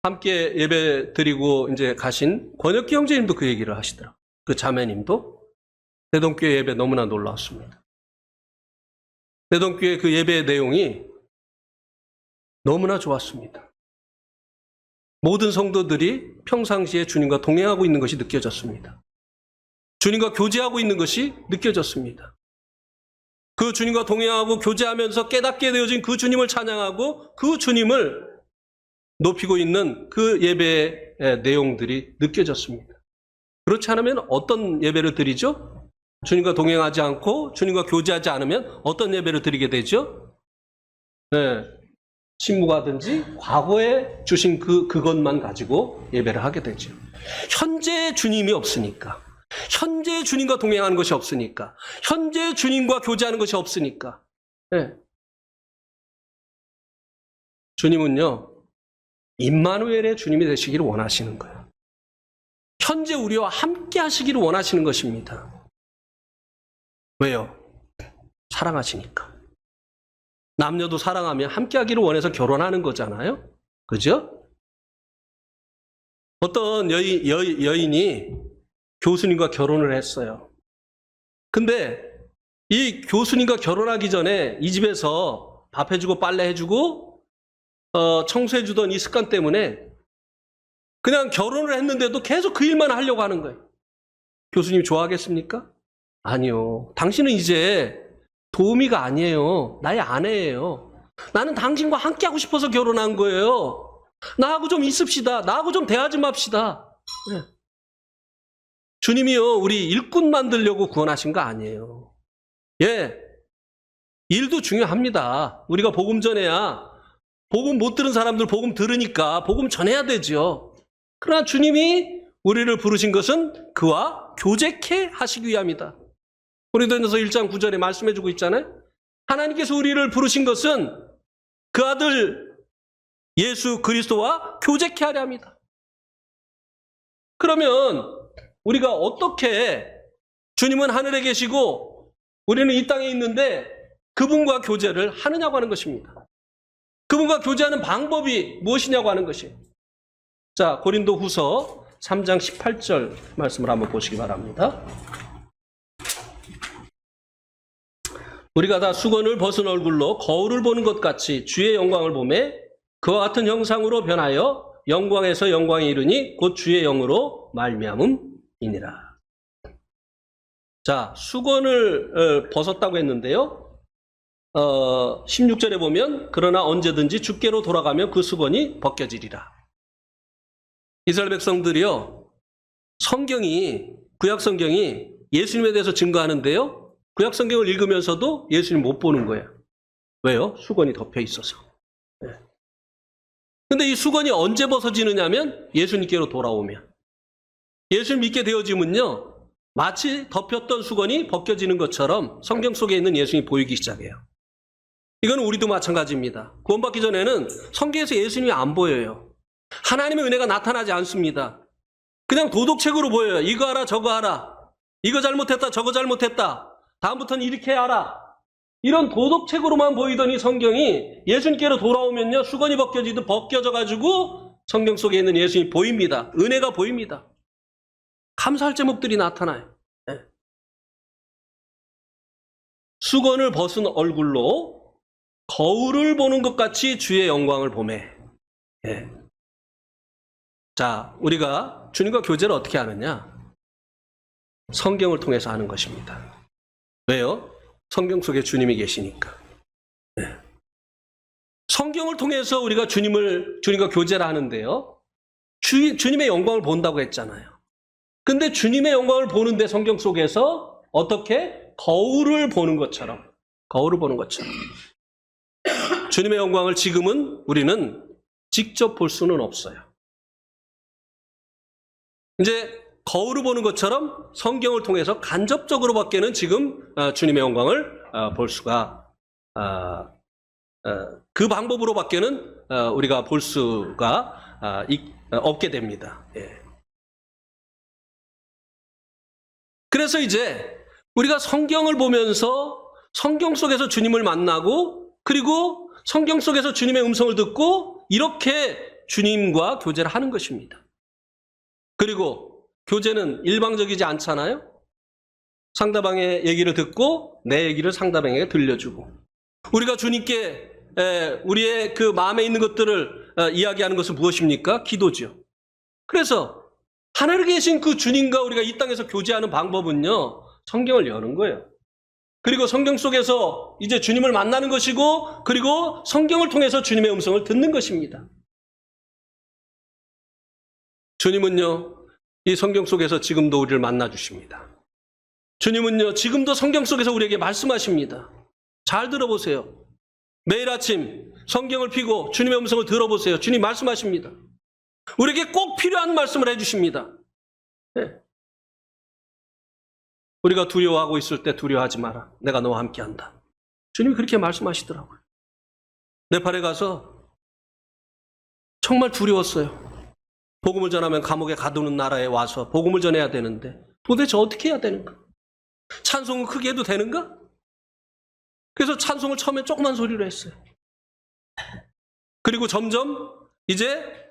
함께 예배 드리고 이제 가신 권혁기 형제님도 그 얘기를 하시더라고요. 그 자매님도 내동교회 예배 너무나 놀라웠습니다. 내동교회 그 예배의 내용이 너무나 좋았습니다. 모든 성도들이 평상시에 주님과 동행하고 있는 것이 느껴졌습니다. 주님과 교제하고 있는 것이 느껴졌습니다. 그 주님과 동행하고 교제하면서 깨닫게 되어진 그 주님을 찬양하고 그 주님을 높이고 있는 그 예배의 내용들이 느껴졌습니다. 그렇지 않으면 어떤 예배를 드리죠? 주님과 동행하지 않고 주님과 교제하지 않으면 어떤 예배를 드리게 되죠? 네, 침묵하든지 과거에 주신 그것만 가지고 예배를 하게 되죠. 현재 주님이 없으니까, 현재 주님과 동행하는 것이 없으니까, 현재 주님과 교제하는 것이 없으니까. 네. 주님은요, 임마누엘의 주님이 되시기를 원하시는 거예요. 현재 우리와 함께 하시기를 원하시는 것입니다. 왜요? 사랑하시니까. 남녀도 사랑하면 함께 하기를 원해서 결혼하는 거잖아요. 그죠? 어떤 여인이 교수님과 결혼을 했어요. 근데 이 교수님과 결혼하기 전에 이 집에서 밥 해주고 빨래 해주고 청소해주던 이 습관 때문에 그냥 결혼을 했는데도 계속 그 일만 하려고 하는 거예요. 교수님 좋아하겠습니까? 아니요. 당신은 이제 도우미가 아니에요. 나의 아내예요. 나는 당신과 함께 하고 싶어서 결혼한 거예요. 나하고 좀 있읍시다. 나하고 좀 대화 좀 합시다. 네. 주님이요, 우리 일꾼 만들려고 구원하신 거 아니에요. 예, 일도 중요합니다. 우리가 복음 전해야, 복음 못 들은 사람들 복음 들으니까 복음 전해야 되죠. 그러나 주님이 우리를 부르신 것은 그와 교제케 하시기 위함이다. 고린도전서 1장 9절에 말씀해주고 있잖아요. 하나님께서 우리를 부르신 것은 그 아들 예수 그리스도와 교제케 하려 합니다. 그러면 우리가 어떻게, 주님은 하늘에 계시고 우리는 이 땅에 있는데 그분과 교제를 하느냐고 하는 것입니다. 그분과 교제하는 방법이 무엇이냐고 하는 것이에요. 자, 고린도 후서 3장 18절 말씀을 한번 보시기 바랍니다. 우리가 다 수건을 벗은 얼굴로 거울을 보는 것 같이 주의 영광을 보매 그와 같은 형상으로 변하여 영광에서 영광에 이르니 곧 주의 영으로 말미암음이니라. 자, 수건을 벗었다고 했는데요. 16절에 보면 그러나 언제든지 주께로 돌아가면 그 수건이 벗겨지리라. 이스라엘 백성들이요, 성경이, 구약 성경이 예수님에 대해서 증거하는데요, 구약 성경을 읽으면서도 예수님 못 보는 거예요. 왜요? 수건이 덮여 있어서. 네. 근데 이 수건이 언제 벗어지느냐면 예수님께로 돌아오면. 예수를 믿게 되어지면요, 마치 덮였던 수건이 벗겨지는 것처럼 성경 속에 있는 예수님이 보이기 시작해요. 이건 우리도 마찬가지입니다. 구원받기 전에는 성경에서 예수님이 안 보여요. 하나님의 은혜가 나타나지 않습니다. 그냥 도덕책으로 보여요. 이거 하라 저거 하라. 이거 잘못했다 저거 잘못했다. 다음부터는 이렇게 하라. 이런 도덕책으로만 보이더니 성경이 예수님께로 돌아오면요, 수건이 벗겨지듯 벗겨져가지고 성경 속에 있는 예수님이 보입니다. 은혜가 보입니다. 감사할 제목들이 나타나요. 네. 수건을 벗은 얼굴로 거울을 보는 것 같이 주의 영광을 보매. 예. 자, 우리가 주님과 교제를 어떻게 하느냐? 성경을 통해서 하는 것입니다. 왜요? 성경 속에 주님이 계시니까. 예. 성경을 통해서 우리가 주님과 교제를 하는데요, 주님의 영광을 본다고 했잖아요. 근데 주님의 영광을 보는데 성경 속에서 어떻게? 거울을 보는 것처럼. 주님의 영광을 지금은 우리는 직접 볼 수는 없어요. 이제 거울을 보는 것처럼 성경을 통해서 간접적으로밖에는 지금 주님의 영광을 볼 수가, 그 방법으로밖에는 우리가 볼 수가 없게 됩니다. 예. 그래서 이제 우리가 성경을 보면서 성경 속에서 주님을 만나고, 그리고 성경 속에서 주님의 음성을 듣고, 이렇게 주님과 교제를 하는 것입니다. 그리고 교제는 일방적이지 않잖아요. 상대방의 얘기를 듣고 내 얘기를 상대방에게 들려주고, 우리가 주님께 우리의 그 마음에 있는 것들을 이야기하는 것은 무엇입니까? 기도죠. 그래서 하늘에 계신 그 주님과 우리가 이 땅에서 교제하는 방법은요, 성경을 여는 거예요. 그리고 성경 속에서 이제 주님을 만나는 것이고, 그리고 성경을 통해서 주님의 음성을 듣는 것입니다. 주님은요, 이 성경 속에서 지금도 우리를 만나 주십니다. 주님은요, 지금도 성경 속에서 우리에게 말씀하십니다. 잘 들어보세요. 매일 아침 성경을 펴고 주님의 음성을 들어보세요. 주님 말씀하십니다. 우리에게 꼭 필요한 말씀을 해주십니다. 네. 우리가 두려워하고 있을 때 두려워하지 마라. 내가 너와 함께한다. 주님이 그렇게 말씀하시더라고요. 네팔에 가서 정말 두려웠어요. 복음을 전하면 감옥에 가두는 나라에 와서 복음을 전해야 되는데 도대체 어떻게 해야 되는가? 찬송은 크게 해도 되는가? 그래서 찬송을 처음에 조그만 소리로 했어요. 그리고 점점 이제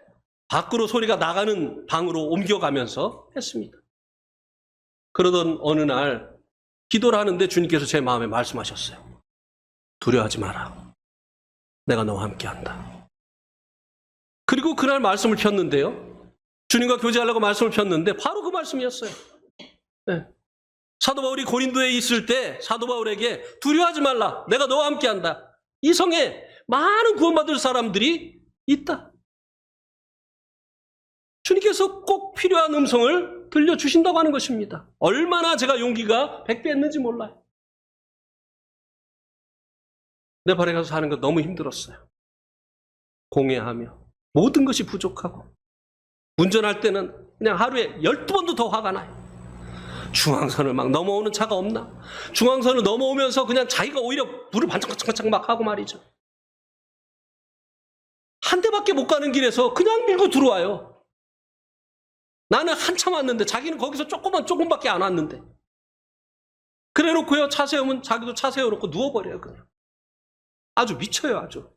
밖으로 소리가 나가는 방으로 옮겨가면서 했습니다. 그러던 어느 날 기도를 하는데 주님께서 제 마음에 말씀하셨어요. 두려워하지 마라. 내가 너와 함께한다. 그리고 그날 말씀을 폈는데요. 주님과 교제하려고 말씀을 폈는데 바로 그 말씀이었어요. 네. 사도 바울이 고린도에 있을 때 사도 바울에게 두려워하지 말라. 내가 너와 함께한다. 이 성에 많은 구원받을 사람들이 있다. 주님께서 꼭 필요한 음성을 들려주신다고 하는 것입니다. 얼마나 제가 용기가 100배였는지 몰라요. 네팔에 가서 사는 거 너무 힘들었어요. 공회하며 모든 것이 부족하고 운전할 때는 그냥 하루에 12번도 더 화가 나요. 중앙선을 막 넘어오는 차가 없나? 중앙선을 넘어오면서 그냥 자기가 오히려 불을 반짝반짝 막 하고 말이죠. 한 대밖에 못 가는 길에서 그냥 밀고 들어와요. 나는 한참 왔는데 자기는 거기서 조금밖에 안 왔는데. 그래 놓고요, 차 세우면 자기도 차 세워놓고 누워버려요, 그냥. 아주 미쳐요, 아주.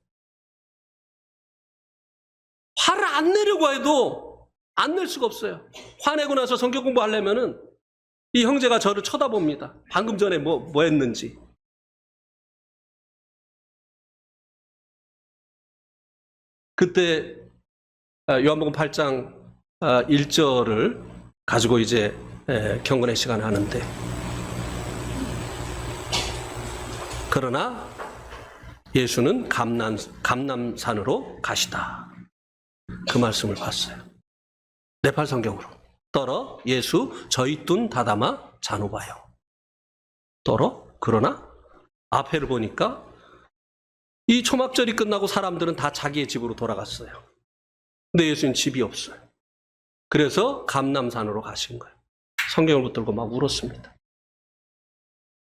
화를 안 내려고 해도 안 낼 수가 없어요. 화내고 나서 성경 공부하려면은 이 형제가 저를 쳐다봅니다. 방금 전에 뭐 했는지. 그때 요한복음 8장 1절을 가지고 이제 경건의 시간을 하는데, 그러나 예수는 감람산으로 가시다. 그 말씀을 봤어요. 네팔 성경으로. 떨어 예수 저희 뚠 다다마 자노바요. 떨어 그러나 앞에를 보니까 이 초막절이 끝나고 사람들은 다 자기의 집으로 돌아갔어요. 근데 예수님 집이 없어요. 그래서 감람산으로 가신 거예요. 성경을 붙들고 막 울었습니다.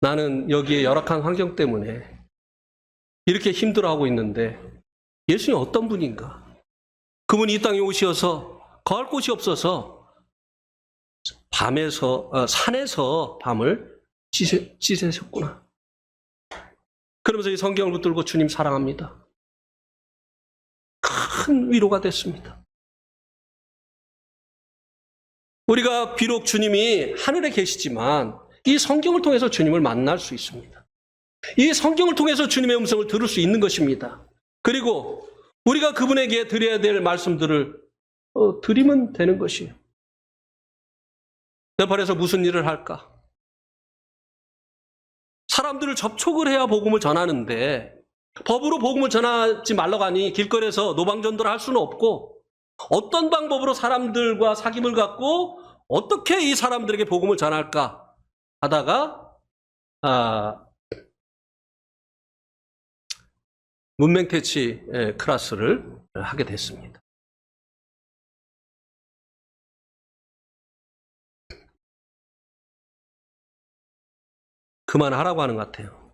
나는 여기에 열악한 환경 때문에 이렇게 힘들어하고 있는데 예수님 어떤 분인가? 그분이 이 땅에 오셔서 거할 곳이 없어서 산에서 밤을 지새셨구나. 그러면서 이 성경을 붙들고 주님 사랑합니다. 큰 위로가 됐습니다. 우리가 비록 주님이 하늘에 계시지만 이 성경을 통해서 주님을 만날 수 있습니다. 이 성경을 통해서 주님의 음성을 들을 수 있는 것입니다. 그리고 우리가 그분에게 드려야 될 말씀들을 드리면 되는 것이에요. 네팔에서 무슨 일을 할까? 사람들을 접촉을 해야 복음을 전하는데 법으로 복음을 전하지 말라고 하니 길거리에서 노방전도를 할 수는 없고, 어떤 방법으로 사람들과 사귐을 갖고 어떻게 이 사람들에게 복음을 전할까 하다가 문맹퇴치 클래스를 하게 됐습니다. 그만하라고 하는 것 같아요.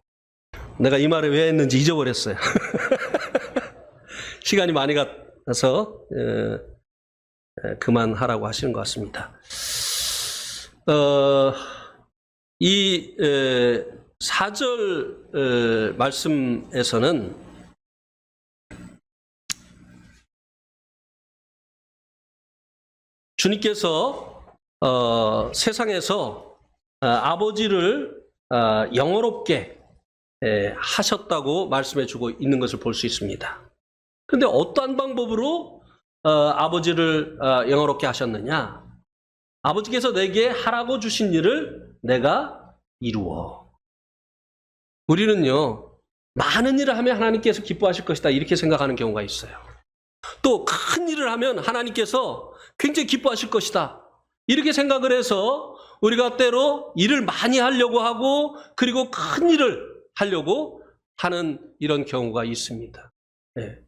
내가 이 말을 왜 했는지 잊어버렸어요. 시간이 많이 가서 그만하라고 하시는 것 같습니다. 이 4절 말씀에서는 주님께서 세상에서 아버지를 영원롭게 하셨다고 말씀해 주고 있는 것을 볼 수 있습니다. 근데 어떠한 방법으로 아버지를 영화롭게 하셨느냐? 아버지께서 내게 하라고 주신 일을 내가 이루어. 우리는요, 많은 일을 하면 하나님께서 기뻐하실 것이다 이렇게 생각하는 경우가 있어요. 또 큰 일을 하면 하나님께서 굉장히 기뻐하실 것이다 이렇게 생각을 해서 우리가 때로 일을 많이 하려고 하고 그리고 큰 일을 하려고 하는 이런 경우가 있습니다. 네.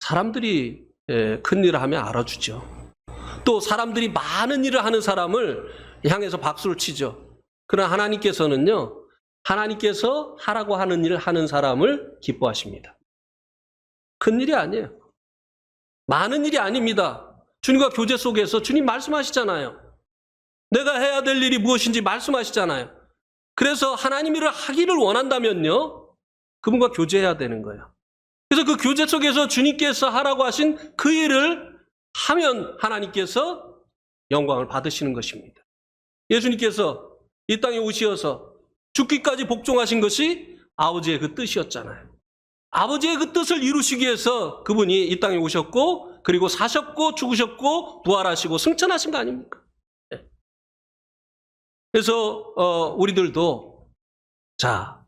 사람들이 큰 일을 하면 알아주죠. 또 사람들이 많은 일을 하는 사람을 향해서 박수를 치죠. 그러나 하나님께서는요, 하나님께서 하라고 하는 일을 하는 사람을 기뻐하십니다. 큰 일이 아니에요. 많은 일이 아닙니다. 주님과 교제 속에서 주님 말씀하시잖아요. 내가 해야 될 일이 무엇인지 말씀하시잖아요. 그래서 하나님 일을 하기를 원한다면요, 그분과 교제해야 되는 거예요. 그래서 그 교제 속에서 주님께서 하라고 하신 그 일을 하면 하나님께서 영광을 받으시는 것입니다. 예수님께서 이 땅에 오시어서 죽기까지 복종하신 것이 아버지의 그 뜻이었잖아요. 아버지의 그 뜻을 이루시기 위해서 그분이 이 땅에 오셨고 그리고 사셨고 죽으셨고 부활하시고 승천하신 거 아닙니까? 네. 그래서 우리들도 자,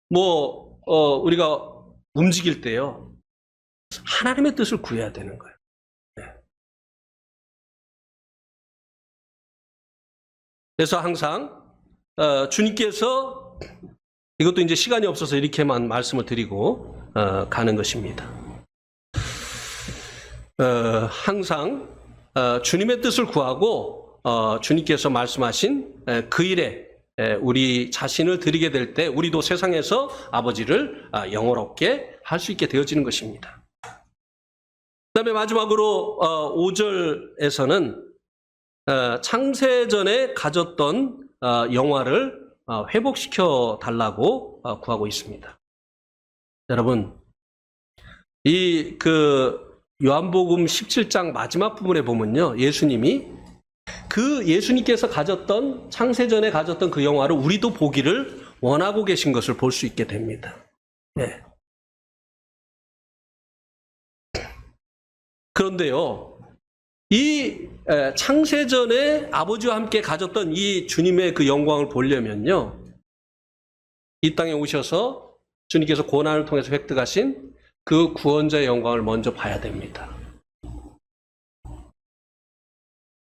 우리가 움직일 때요, 하나님의 뜻을 구해야 되는 거예요. 네. 그래서 항상 주님께서, 이것도 이제 시간이 없어서 이렇게만 말씀을 드리고 가는 것입니다. 항상 주님의 뜻을 구하고 주님께서 말씀하신 그 일에 우리 자신을 드리게 될 때 우리도 세상에서 아버지를 영원롭게 할 수 있게 되어지는 것입니다. 그 다음에 마지막으로 5절에서는 창세전에 가졌던 영화를 회복시켜 달라고 구하고 있습니다. 여러분, 이 요한복음 17장 마지막 부분에 보면요, 예수님께서 가졌던, 창세전에 가졌던 그 영화를 우리도 보기를 원하고 계신 것을 볼 수 있게 됩니다. 네. 그런데요, 이 창세전에 아버지와 함께 가졌던 이 주님의 그 영광을 보려면요, 이 땅에 오셔서 주님께서 고난을 통해서 획득하신 그 구원자의 영광을 먼저 봐야 됩니다.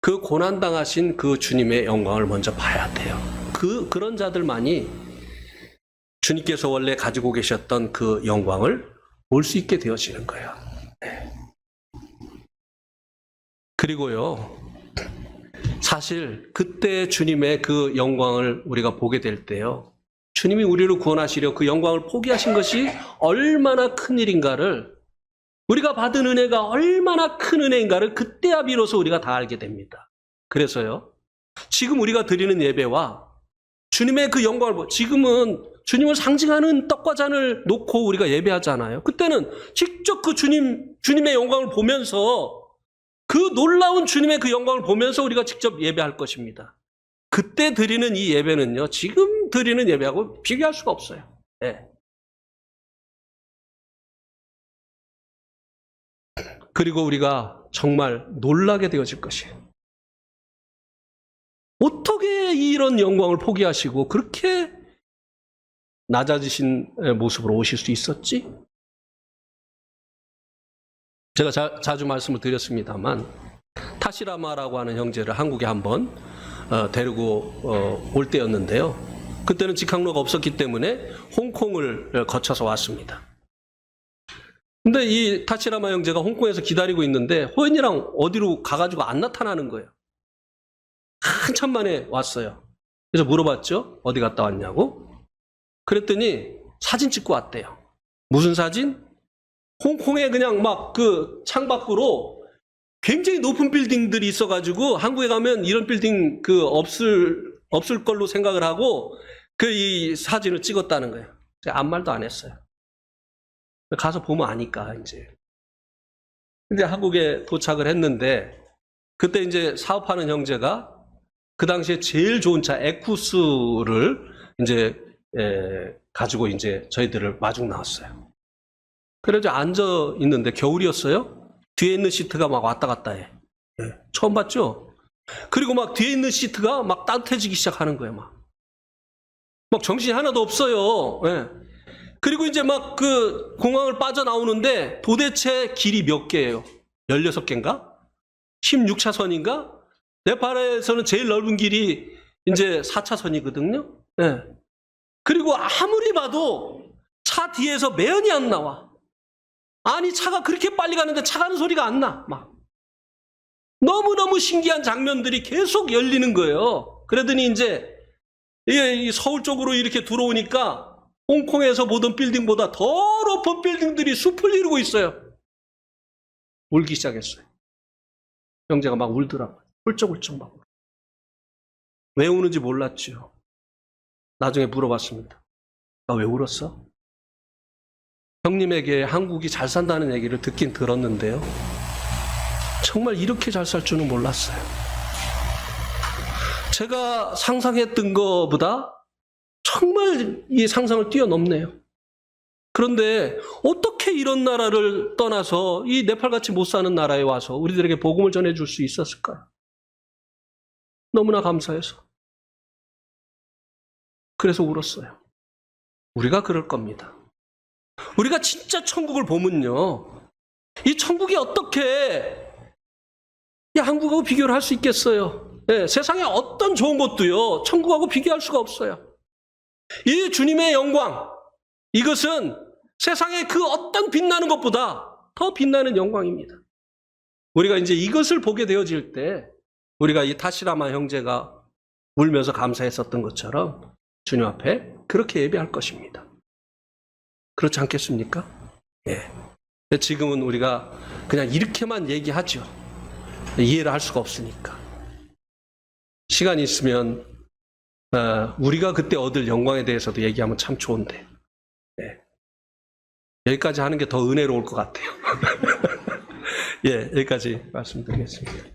그 고난당하신 그 주님의 영광을 먼저 봐야 돼요. 그런 자들만이 주님께서 원래 가지고 계셨던 그 영광을 볼 수 있게 되어지는 거예요. 네. 그리고요, 사실 그때 주님의 그 영광을 우리가 보게 될 때요, 주님이 우리를 구원하시려 그 영광을 포기하신 것이 얼마나 큰 일인가를, 우리가 받은 은혜가 얼마나 큰 은혜인가를 그때야 비로소 우리가 다 알게 됩니다. 그래서요, 지금 우리가 드리는 예배와 주님의 그 영광을, 지금은 주님을 상징하는 떡과 잔을 놓고 우리가 예배하잖아요. 그때는 직접 그 주님의 영광을 보면서, 그 놀라운 주님의 그 영광을 보면서 우리가 직접 예배할 것입니다. 그때 드리는 이 예배는요, 지금 드리는 예배하고 비교할 수가 없어요. 네. 그리고 우리가 정말 놀라게 되어질 것이에요. 어떻게 이런 영광을 포기하시고 그렇게 낮아지신 모습으로 오실 수 있었지? 제가 자주 말씀을 드렸습니다만, 타시라마라고 하는 형제를 한국에 한번 데리고 올 때였는데요. 그때는 직항로가 없었기 때문에 홍콩을 거쳐서 왔습니다. 근데 이 타시라마 형제가 홍콩에서 기다리고 있는데 호연이랑 어디로 가가지고 안 나타나는 거예요. 한참 만에 왔어요. 그래서 물어봤죠. 어디 갔다 왔냐고. 그랬더니 사진 찍고 왔대요. 무슨 사진? 홍콩에 그냥 막 그 창밖으로 굉장히 높은 빌딩들이 있어가지고 한국에 가면 이런 빌딩 없을 걸로 생각을 하고 이 사진을 찍었다는 거예요. 제가 아무 말도 안 했어요. 가서 보면 아니까 이제. 근데 한국에 도착을 했는데 그때 이제 사업하는 형제가 그 당시에 제일 좋은 차 에쿠스를 이제 가지고 이제 저희들을 마중 나왔어요. 그래서 앉아 있는데 겨울이었어요. 뒤에 있는 시트가 막 왔다 갔다 해. 처음 봤죠? 그리고 막 뒤에 있는 시트가 막 따뜻해지기 시작하는 거예요. 막 정신이 하나도 없어요. 그리고 이제 막 그 공항을 빠져나오는데 도대체 길이 몇 개예요? 16개인가? 16차선인가? 네팔에서는 제일 넓은 길이 이제 4차선이거든요. 그리고 아무리 봐도 차 뒤에서 매연이 안 나와. 아니, 차가 그렇게 빨리 가는데 차 가는 소리가 안 나. 막. 너무너무 신기한 장면들이 계속 열리는 거예요. 그러더니 이제 이 서울 쪽으로 이렇게 들어오니까 홍콩에서 보던 빌딩보다 더 높은 빌딩들이 숲을 이루고 있어요. 울기 시작했어요. 형제가 막 울더라고요. 훌쩍훌쩍 막. 왜 우는지 몰랐죠. 나중에 물어봤습니다. 나 왜 울었어? 형님에게 한국이 잘 산다는 얘기를 듣긴 들었는데요. 정말 이렇게 잘 살 줄은 몰랐어요. 제가 상상했던 것보다 정말 이 상상을 뛰어넘네요. 그런데 어떻게 이런 나라를 떠나서 이 네팔같이 못 사는 나라에 와서 우리들에게 복음을 전해줄 수 있었을까요? 너무나 감사해서. 그래서 울었어요. 우리가 그럴 겁니다. 우리가 진짜 천국을 보면요. 이 천국이 어떻게 한국하고 비교를 할 수 있겠어요? 세상에 어떤 좋은 것도요. 천국하고 비교할 수가 없어요. 이 주님의 영광, 이것은 세상의 그 어떤 빛나는 것보다 더 빛나는 영광입니다. 우리가 이제 이것을 보게 되어질 때 우리가 이 타시라마 형제가 울면서 감사했었던 것처럼 주님 앞에 그렇게 예배할 것입니다. 그렇지 않겠습니까? 지금은 우리가 그냥 이렇게만 얘기하죠. 이해를 할 수가 없으니까. 시간이 있으면 우리가 그때 얻을 영광에 대해서도 얘기하면 참 좋은데 여기까지 하는 게 더 은혜로울 것 같아요. 여기까지 말씀드리겠습니다.